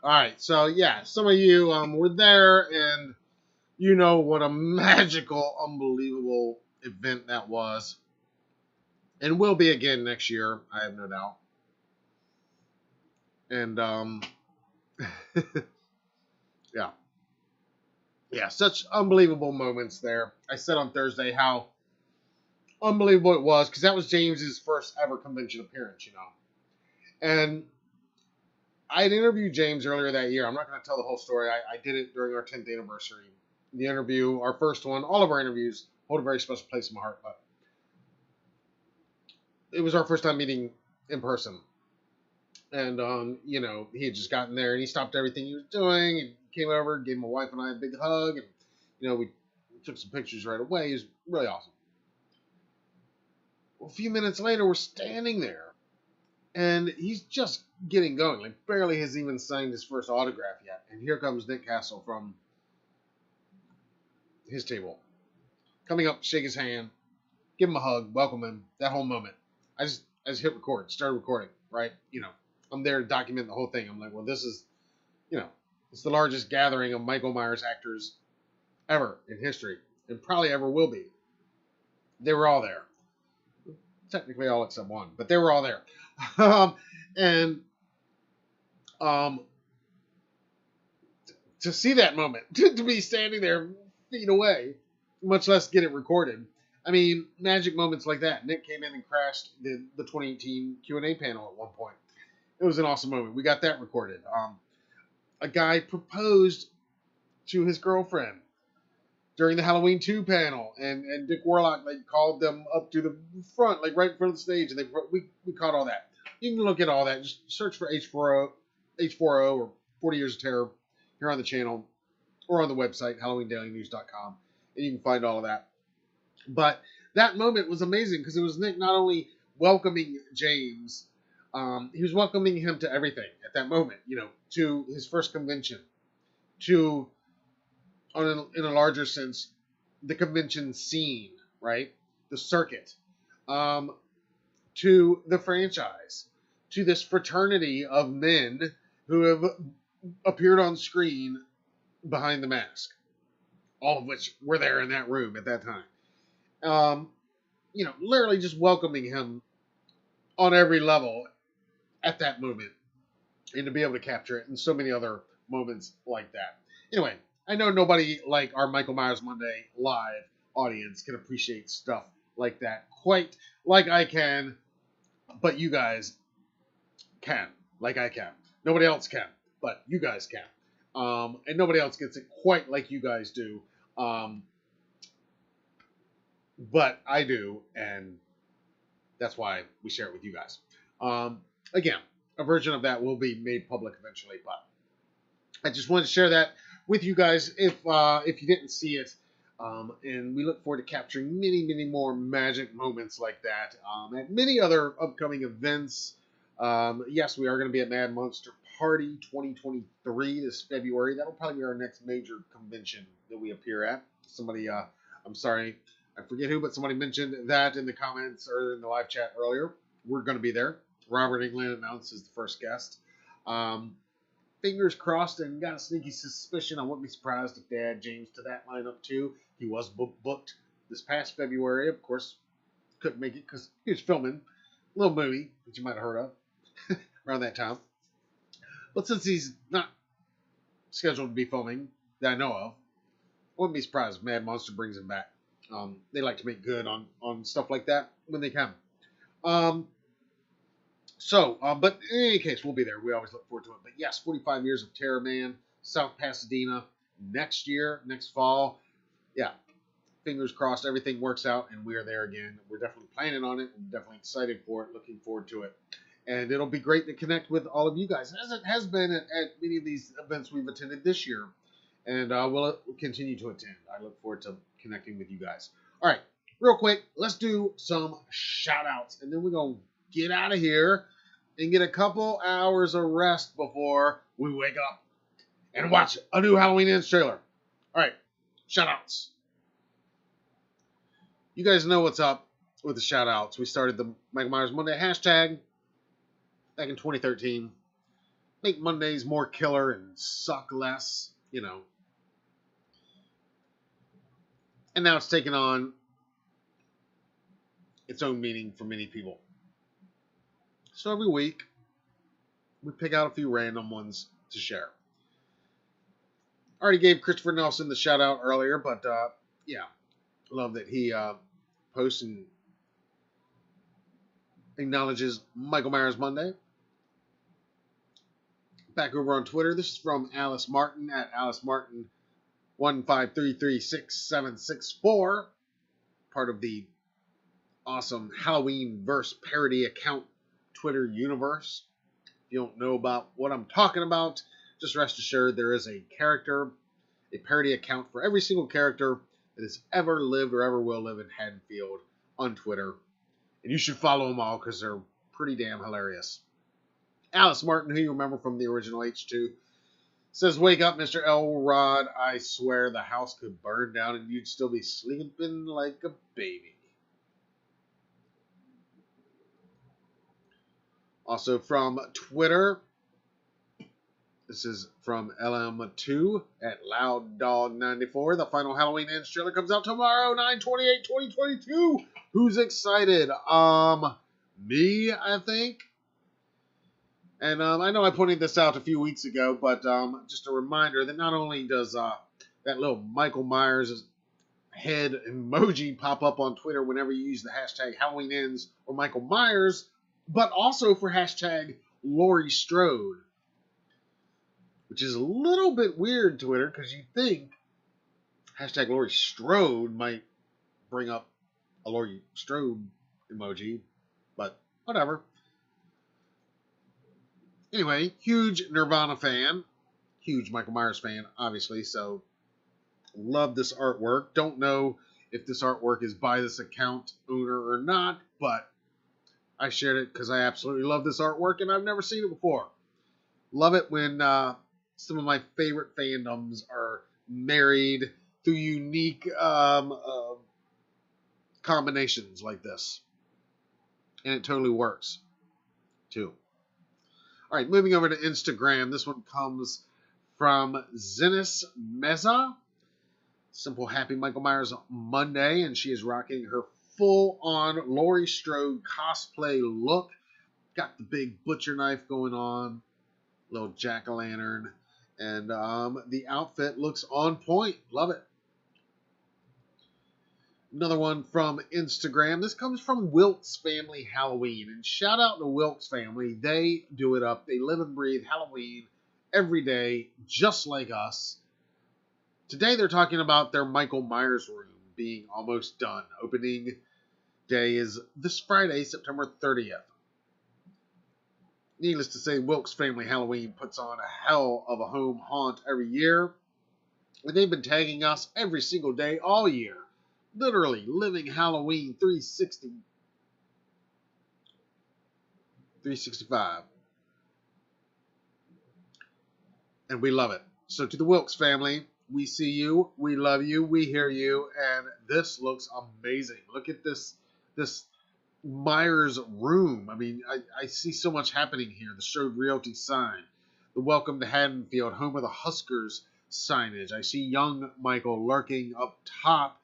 All right, so yeah, some of you were there, and you know what a magical, unbelievable event that was, and will be again next year. I have no doubt. And yeah, yeah, such unbelievable moments there. I said on Thursday how unbelievable it was because that was James's first ever convention appearance, you know. And I had interviewed James earlier that year. I'm not going to tell the whole story. I did it during our 10th anniversary. The interview, our first one, all of our interviews hold a very special place in my heart. But it was our first time meeting in person. And, you know, he had just gotten there and he stopped everything he was doing and came over, gave my wife and I a big hug. And, you know, we took some pictures right away. It was really awesome. Well, a few minutes later, we're standing there. And he's just getting going. Like, barely has even signed his first autograph yet. And here comes Nick Castle from his table. Coming up, shake his hand, give him a hug, welcome him, that whole moment. I just hit record, started recording, right? You know, I'm there to document the whole thing. I'm like, well, this is, you know, it's the largest gathering of Michael Myers actors ever in history. And probably ever will be. They were all there. Technically all except one, but they were all there. And to see that moment, to be standing there feet away, much less get it recorded. I mean, magic moments like that. Nick came in and crashed the 2018 Q&A panel at one point. It was an awesome moment. We got that recorded. A guy proposed to his girlfriend during the Halloween 2 panel, and Dick Warlock like called them up to the front, like right in front of the stage, and we caught all that. You can look at all that. Just search for H40 or 40 Years of Terror here on the channel or on the website, HalloweenDailyNews.com, and you can find all of that. But that moment was amazing because it was Nick not only welcoming James, he was welcoming him to everything at that moment, you know, to his first convention, to, in a larger sense, the convention scene, right? The circuit, to the franchise, to this fraternity of men who have appeared on screen behind the mask, all of which were there in that room at that time. You know, literally just welcoming him on every level at that moment, and to be able to capture it, and so many other moments like that. Anyway, I know nobody like our Michael Myers Monday live audience can appreciate stuff like that quite like I can, but you guys can, like I can. Nobody else can, but you guys can. And nobody else gets it quite like you guys do. But I do, and that's why we share it with you guys. Again, a version of that will be made public eventually, but I just wanted to share that with you guys if you didn't see it. And we look forward to capturing many, many more magic moments like that at many other upcoming events. Yes, we are going to be at Mad Monster Party 2023 this February. That'll probably be our next major convention that we appear at. Somebody, I'm sorry, I forget who, but somebody mentioned that in the comments or in the live chat earlier. We're going to be there. Robert England announced as the first guest. Fingers crossed, and got a sneaky suspicion. I wouldn't be surprised if they add James to that lineup too. He was booked this past February. Of course, couldn't make it because he was filming a little movie that you might have heard of around that time. But since he's not scheduled to be filming that I know of, I wouldn't be surprised if Mad Monster brings him back. They like to make good on stuff like that when they can. But in any case, we'll be there. We always look forward to it. But yes, 45 Years of Terror, man. South Pasadena next year, next fall. Yeah, fingers crossed everything works out and we are there again. We're definitely planning on it. I'm definitely excited for it, looking forward to it. And it'll be great to connect with all of you guys, as it has been at many of these events we've attended this year. And we'll continue to attend. I look forward to connecting with you guys. All right, real quick, let's do some shout-outs. And then we're going to get out of here and get a couple hours of rest before we wake up and watch a new Halloween Ends trailer. All right, shout-outs. You guys know what's up with the shout-outs. We started the Michael Myers Monday hashtag back in 2013. make Mondays more killer and suck less, you know. And now it's taken on its own meaning for many people. So every week, we pick out a few random ones to share. I already gave Christopher Nelson the shout out earlier, but yeah, love that he posts and acknowledges Michael Myers Monday. Back over on Twitter, this is from Alice Martin at Alice Martin 153366764, part of the awesome Halloween verse parody account Twitter universe. If you don't know about what I'm talking about, just rest assured there is a character, a parody account for every single character that has ever lived or ever will live in Haddonfield on Twitter. And you should follow them all because they're pretty damn hilarious. Alice Martin, who you remember from the original H2, says, "Wake up, Mr. Elrod. I swear the house could burn down and you'd still be sleeping like a baby." Also from Twitter, this is from LM2 at LoudDog94. The final Halloween Ends trailer comes out tomorrow, 9/28/2022. Who's excited? Me, I think. And I know I pointed this out a few weeks ago, but just a reminder that not only does that little Michael Myers head emoji pop up on Twitter whenever you use the hashtag Halloween Ends or Michael Myers, but also for hashtag Laurie Strode, which is a little bit weird, Twitter, because you think hashtag Laurie Strode might bring up a Laurie Strode emoji, but whatever. Anyway, huge Nirvana fan, huge Michael Myers fan, obviously, so love this artwork. Don't know if this artwork is by this account owner or not, but I shared it because I absolutely love this artwork and I've never seen it before. Love it when some of my favorite fandoms are married through unique combinations like this. And it totally works, too. All right, moving over to Instagram. This one comes from Zenis Meza. Simple Happy Michael Myers Monday, and she is rocking her full-on Laurie Strode cosplay look. Got the big butcher knife going on, little jack-o'-lantern, and the outfit looks on point. Love it. Another one from Instagram. This comes from Wilkes Family Halloween. And shout out to Wilkes Family. They do it up. They live and breathe Halloween every day, just like us. Today they're talking about their Michael Myers room being almost done. Opening day is this Friday, September 30th. Needless to say, Wilkes Family Halloween puts on a hell of a home haunt every year. And they've been tagging us every single day all year. Literally living Halloween 365. And we love it. So to the Wilkes family, we see you, we love you, we hear you, and this looks amazing. Look at this Myers room. I mean, I see so much happening here. The Strode Realty sign, the Welcome to Haddonfield, home of the Huskers signage. I see young Michael lurking up top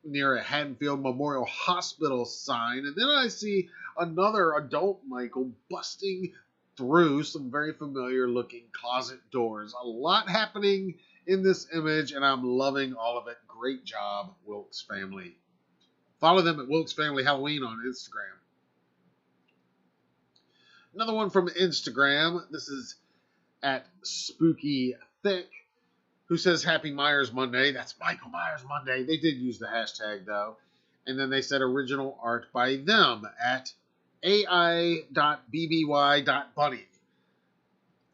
near a Haddonfield Memorial Hospital sign. And then I see another adult Michael busting through some very familiar looking closet doors. A lot happening in this image, and I'm loving all of it. Great job, Wilkes family. Follow them at Wilkes Family Halloween on Instagram. Another one from Instagram. This is at Spooky Thick, who says Happy Myers Monday. That's Michael Myers Monday. They did use the hashtag, though. And then they said original art by them at ai.bby.bunny.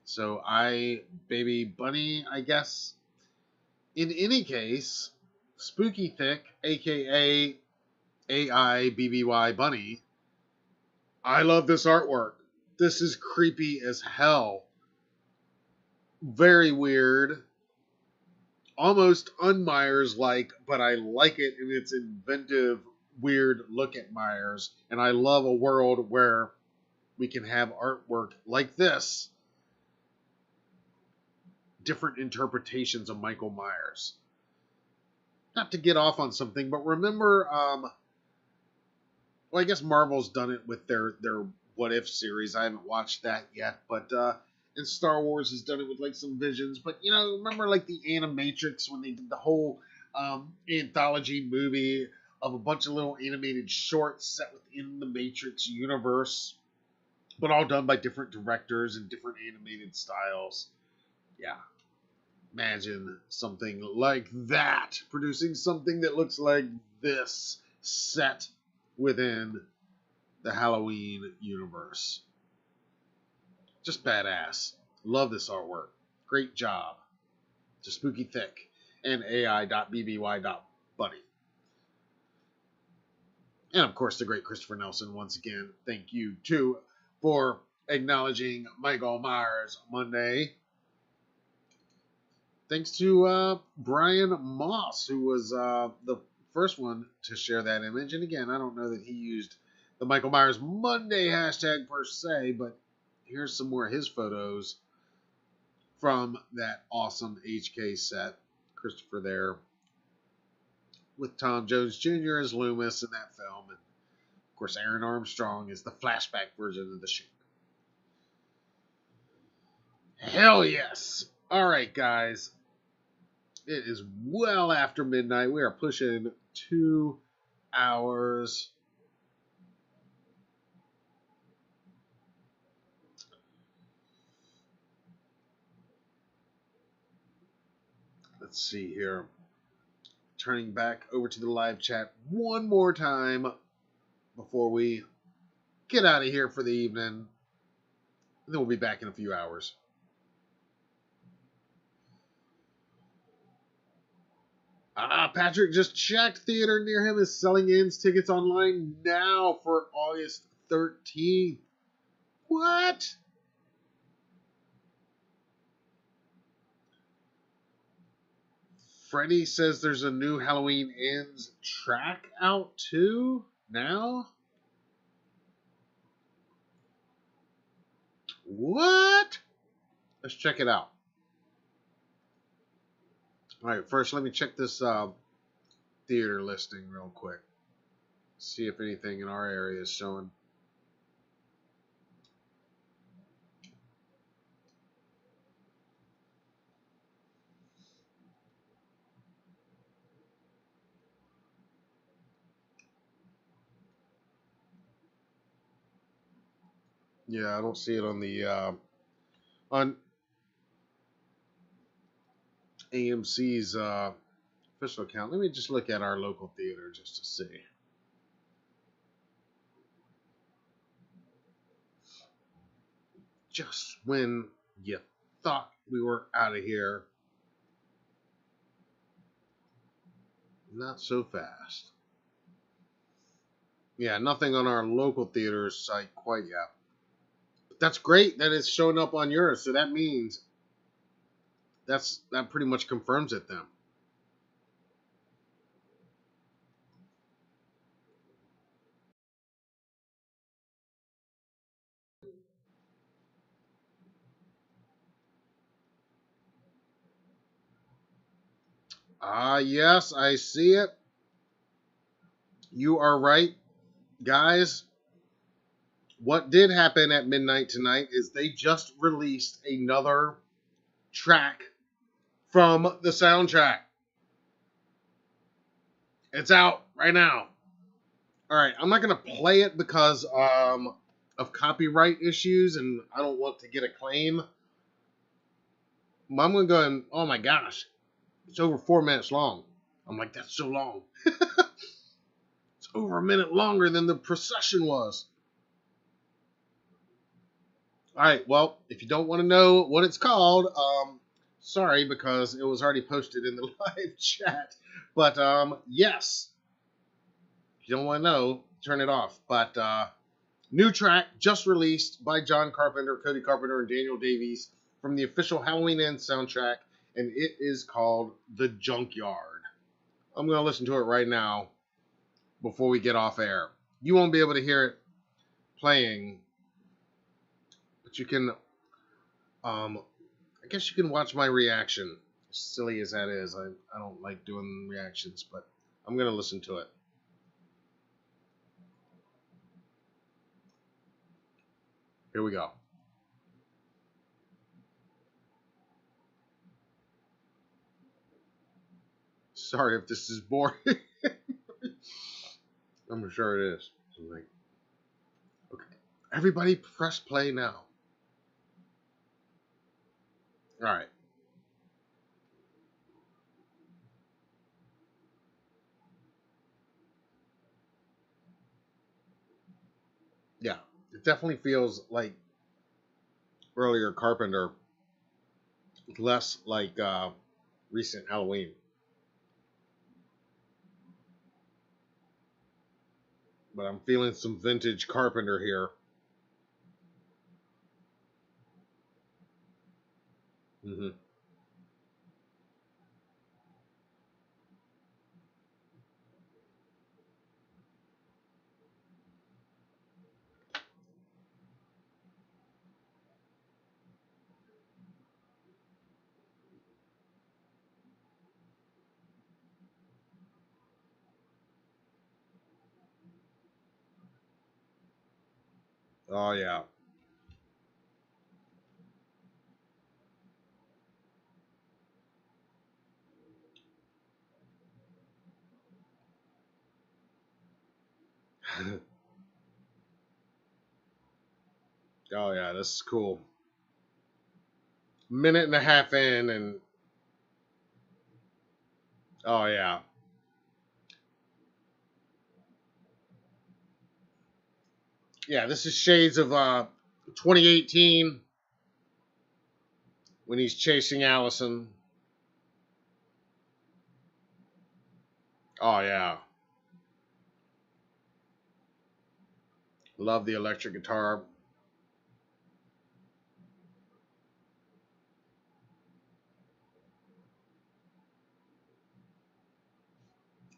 So baby bunny, I guess. In any case, Spooky Thick, a.k.a. AI.BBY Bunny. I love this artwork. This is creepy as hell. Very weird. Almost un-Myers-like, but I like it in its inventive, weird look at Myers. And I love a world where we can have artwork like this different interpretations of Michael Myers. Not to get off on something, but remember, well, I guess Marvel's done it with their What If series. I haven't watched that yet, but and Star Wars has done it with like some visions. But you know, remember like the Animatrix when they did the whole anthology movie of a bunch of little animated shorts set within the Matrix universe, but all done by different directors and different animated styles. Yeah. Imagine something like that, producing something that looks like this, set within the Halloween universe. Just badass. Love this artwork. Great job. To Spooky Thick and AI.bby.buddy. And of course, the great Christopher Nelson. Once again, thank you too for acknowledging Michael Myers Monday. Thanks to Brian Moss, who was the first one to share that image. And again, I don't know that he used the Michael Myers Monday hashtag per se, but here's some more of his photos from that awesome HK set. Christopher there with Tom Jones Jr. as Loomis in that film. And of course, Aaron Armstrong is the flashback version of the Shape. Hell yes. All right, guys. It is well after midnight. We are pushing 2 hours. Let's see here. Turning back over to the live chat one more time before we get out of here for the evening. And then we'll be back in a few hours. Patrick just checked. Theater near him is selling ins tickets online now for August 13th. What? Freddie says there's a new Halloween Ends track out too now. What? Let's check it out. All right, first let me check this theater listing real quick. See if anything in our area is showing. Yeah, I don't see it on the on AMC's official account. Let me just look at our local theater just to see. Just when you thought we were out of here, not so fast. Yeah, nothing on our local theater site quite yet. But that's great that it's showing up on yours, so that means that pretty much confirms it then. Yes, I see it. You are right, guys. What did happen at midnight tonight is they just released another track from the soundtrack. It's out right now. All right, I'm not going to play it because of copyright issues and I don't want to get a claim. I'm going to go and, oh my gosh, it's over 4 minutes long. I'm like, that's so long. It's over a minute longer than the procession was. All right, well, if you don't want to know what it's called, sorry, because it was already posted in the live chat. But yes, if you don't want to know, turn it off. But new track just released by John Carpenter, Cody Carpenter, and Daniel Davies from the official Halloween Ends soundtrack, and it is called The Junkyard. I'm going to listen to it right now before we get off air. You won't be able to hear it playing, but you can, I guess you can watch my reaction. As silly as that is, I don't like doing reactions, but I'm going to listen to it. Here we go. Sorry if this is boring. I'm sure it is. I'm like, okay, everybody press play now. All right. Yeah, it definitely feels like earlier Carpenter, less like recent Halloween. But I'm feeling some vintage Carpenter here. Mm-hmm. Oh yeah. Oh yeah, this is cool. Minute and a half in, and oh yeah. Yeah, this is shades of 2018 when he's chasing Allison. Oh yeah. Love the electric guitar.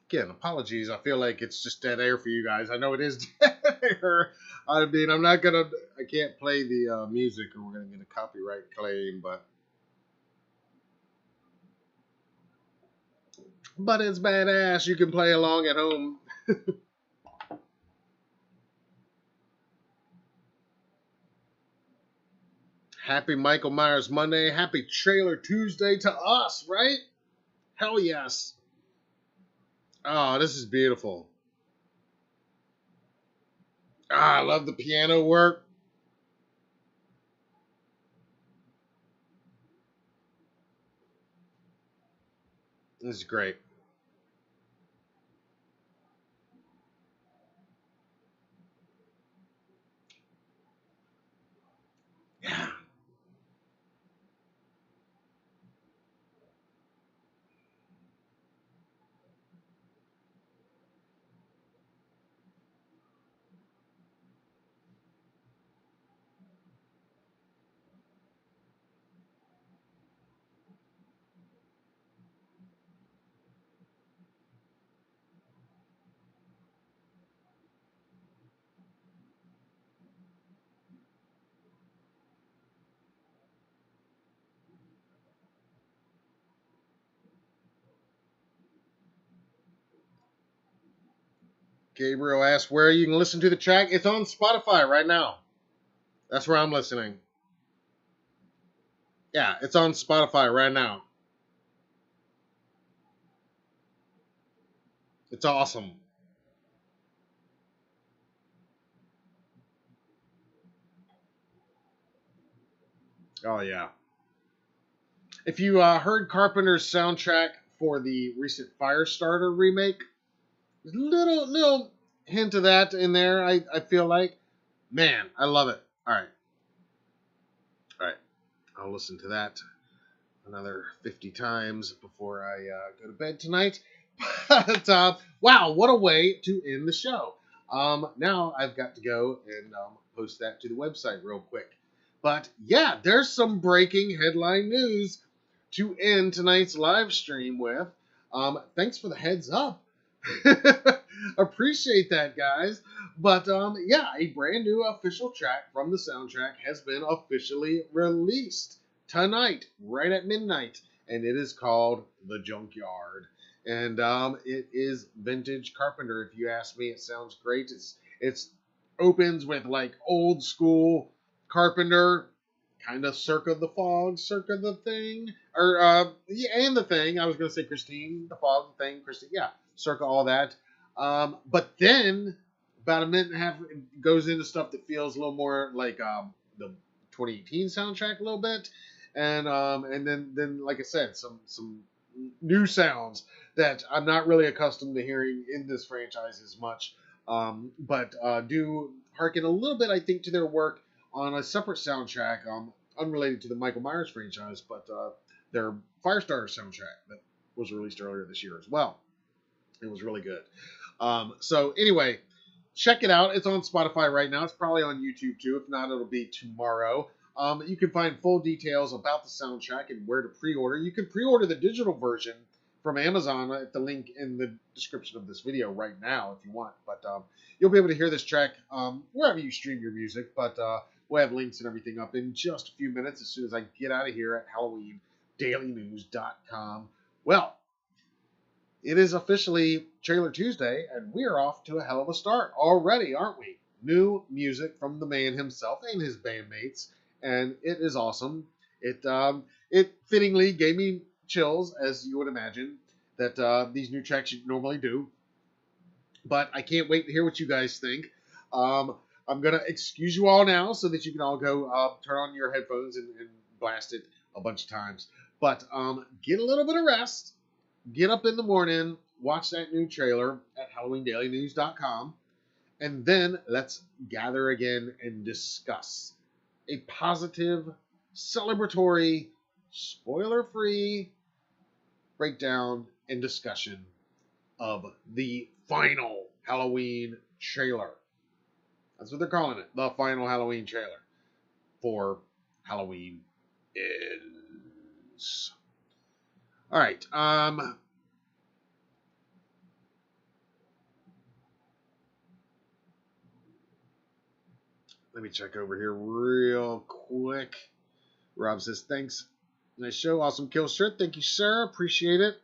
Again, apologies. I feel like it's just dead air for you guys. I know it is dead air. I mean, I can't play the music or we're gonna get a copyright claim, but it's badass. You can play along at home. Happy Michael Myers Monday. Happy Trailer Tuesday to us, right? Hell yes. Oh, this is beautiful. Ah, I love the piano work. This is great. Yeah. Gabriel asked where you can listen to the track. It's on Spotify right now. That's where I'm listening. Yeah, it's on Spotify right now. It's awesome. Oh, yeah. If you heard Carpenter's soundtrack for the recent Firestarter remake, little hint of that in there, I feel like. Man, I love it. All right. All right. I'll listen to that another 50 times before I go to bed tonight. But, wow, what a way to end the show. Now I've got to go and post that to the website real quick. But yeah, there's some breaking headline news to end tonight's live stream with. Thanks for the heads up. Appreciate that, guys. But yeah, a brand new official track from the soundtrack has been officially released tonight, right at midnight, and it is called The Junkyard. And it is vintage Carpenter. If you ask me, it sounds great. It's opens with like old school Carpenter, kind of circa the Fog, circa the Thing, or yeah, and the Thing. I was gonna say Christine, the Fog, the Thing, Christine, yeah, circa all that. But then about a minute and a half it goes into stuff that feels a little more like the 2018 soundtrack a little bit, and then like I said, some new sounds that I'm not really accustomed to hearing in this franchise as much, but do harken a little bit, I think, to their work on a separate soundtrack, unrelated to the Michael Myers franchise, but their Firestarter soundtrack that was released earlier this year as well. It was really good. So anyway, check it out. It's on Spotify right now. It's probably on YouTube too. If not, it'll be tomorrow. You can find full details about the soundtrack and where to pre-order. You can pre-order the digital version from Amazon at the link in the description of this video right now if you want. But you'll be able to hear this track wherever you stream your music. But we'll have links and everything up in just a few minutes as soon as I get out of here at HalloweenDailyNews.com. Well, it is officially Trailer Tuesday, and we are off to a hell of a start already, aren't we? New music from the man himself and his bandmates, and it is awesome. It fittingly gave me chills, as you would imagine, that these new tracks normally do. But I can't wait to hear what you guys think. I'm going to excuse you all now so that you can all go turn on your headphones and blast it a bunch of times. But get a little bit of rest. Get up in the morning, watch that new trailer at HalloweenDailyNews.com, and then let's gather again and discuss a positive, celebratory, spoiler-free breakdown and discussion of the final Halloween trailer. That's what they're calling it, the final Halloween trailer for Halloween Ends. All right. Let me check over here real quick. Rob says, thanks. Nice show. Awesome kill shirt. Thank you, sir. Appreciate it.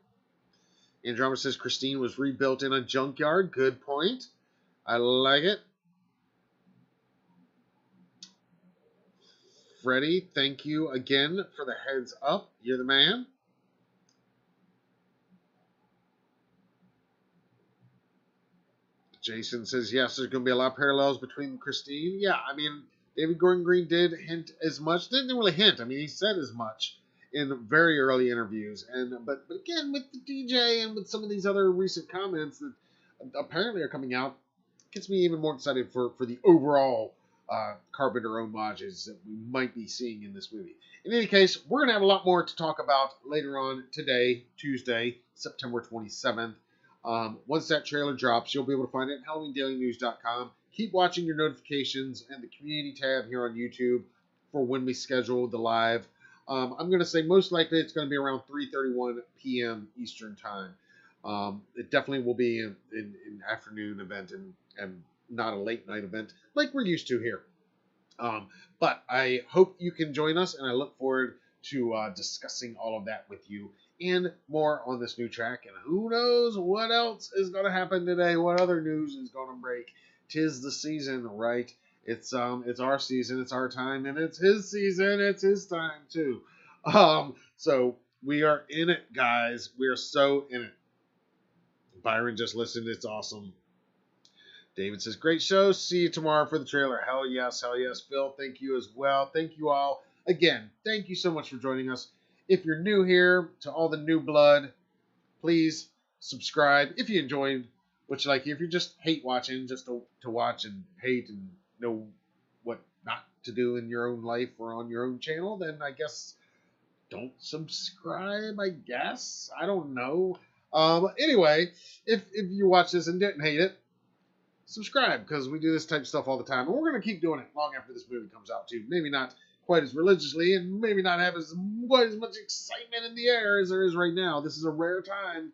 Andromeda says, Christine was rebuilt in a junkyard. Good point. I like it. Freddie, thank you again for the heads up. You're the man. Jason says, yes, there's going to be a lot of parallels between Christine. Yeah, I mean, David Gordon Green did hint as much. Didn't really hint. I mean, he said as much in very early interviews. But again, with the DJ and with some of these other recent comments that apparently are coming out, gets me even more excited for the overall Carpenter homages that we might be seeing in this movie. In any case, we're going to have a lot more to talk about later on today, Tuesday, September 27th. Once that trailer drops, you'll be able to find it at HalloweenDailyNews.com. Keep watching your notifications and the community tab here on YouTube for when we schedule the live. I'm going to say most likely it's going to be around 3:31 p.m. Eastern Time. It definitely will be an afternoon event and not a late night event like we're used to here. But I hope you can join us, and I look forward to discussing all of that with you and more on this new track. And who knows what else is going to happen today? What other news is going to break? 'Tis the season, right? It's our season, it's our time, and it's his season, it's his time too. So we are in it, guys. We are so in it. Byron just listened. It's awesome. David says, great show. See you tomorrow for the trailer. Hell yes, hell yes. Phil, thank you as well. Thank you all. Again, thank you so much for joining us. If you're new here, to all the new blood, please subscribe. If you enjoyed what you like, if you just hate watching, just to watch and hate and know what not to do in your own life or on your own channel, then I guess don't subscribe, I guess. I don't know. Anyway, if you watch this and didn't hate it, subscribe, because we do this type of stuff all the time. And we're going to keep doing it long after this movie comes out, too. Maybe not quite as religiously, and maybe not have quite as much excitement in the air as there is right now. This is a rare time.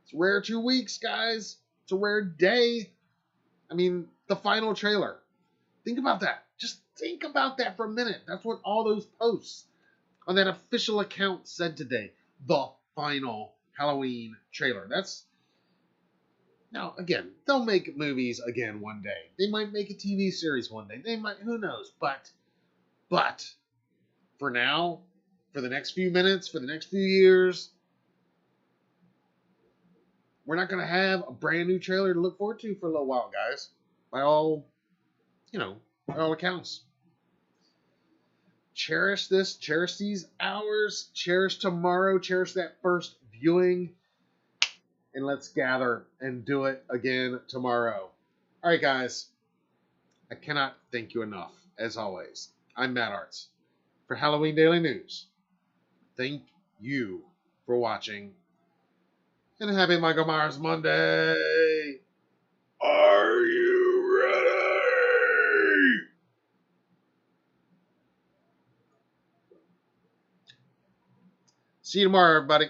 It's a rare 2 weeks, guys. It's a rare day. I mean, the final trailer. Think about that. Just think about that for a minute. That's what all those posts on that official account said today, the final Halloween trailer. That's now again, they'll make movies again one day. They might make a TV series one day. They might, who knows? But for now, for the next few minutes, for the next few years, we're not going to have a brand new trailer to look forward to for a little while, guys. By all, by all accounts. Cherish this, cherish these hours, cherish tomorrow, cherish that first viewing, and let's gather and do it again tomorrow. All right, guys. I cannot thank you enough, as always. I'm Matt Arts for Halloween Daily News. Thank you for watching. And happy Michael Myers Monday! Are you ready? See you tomorrow, everybody.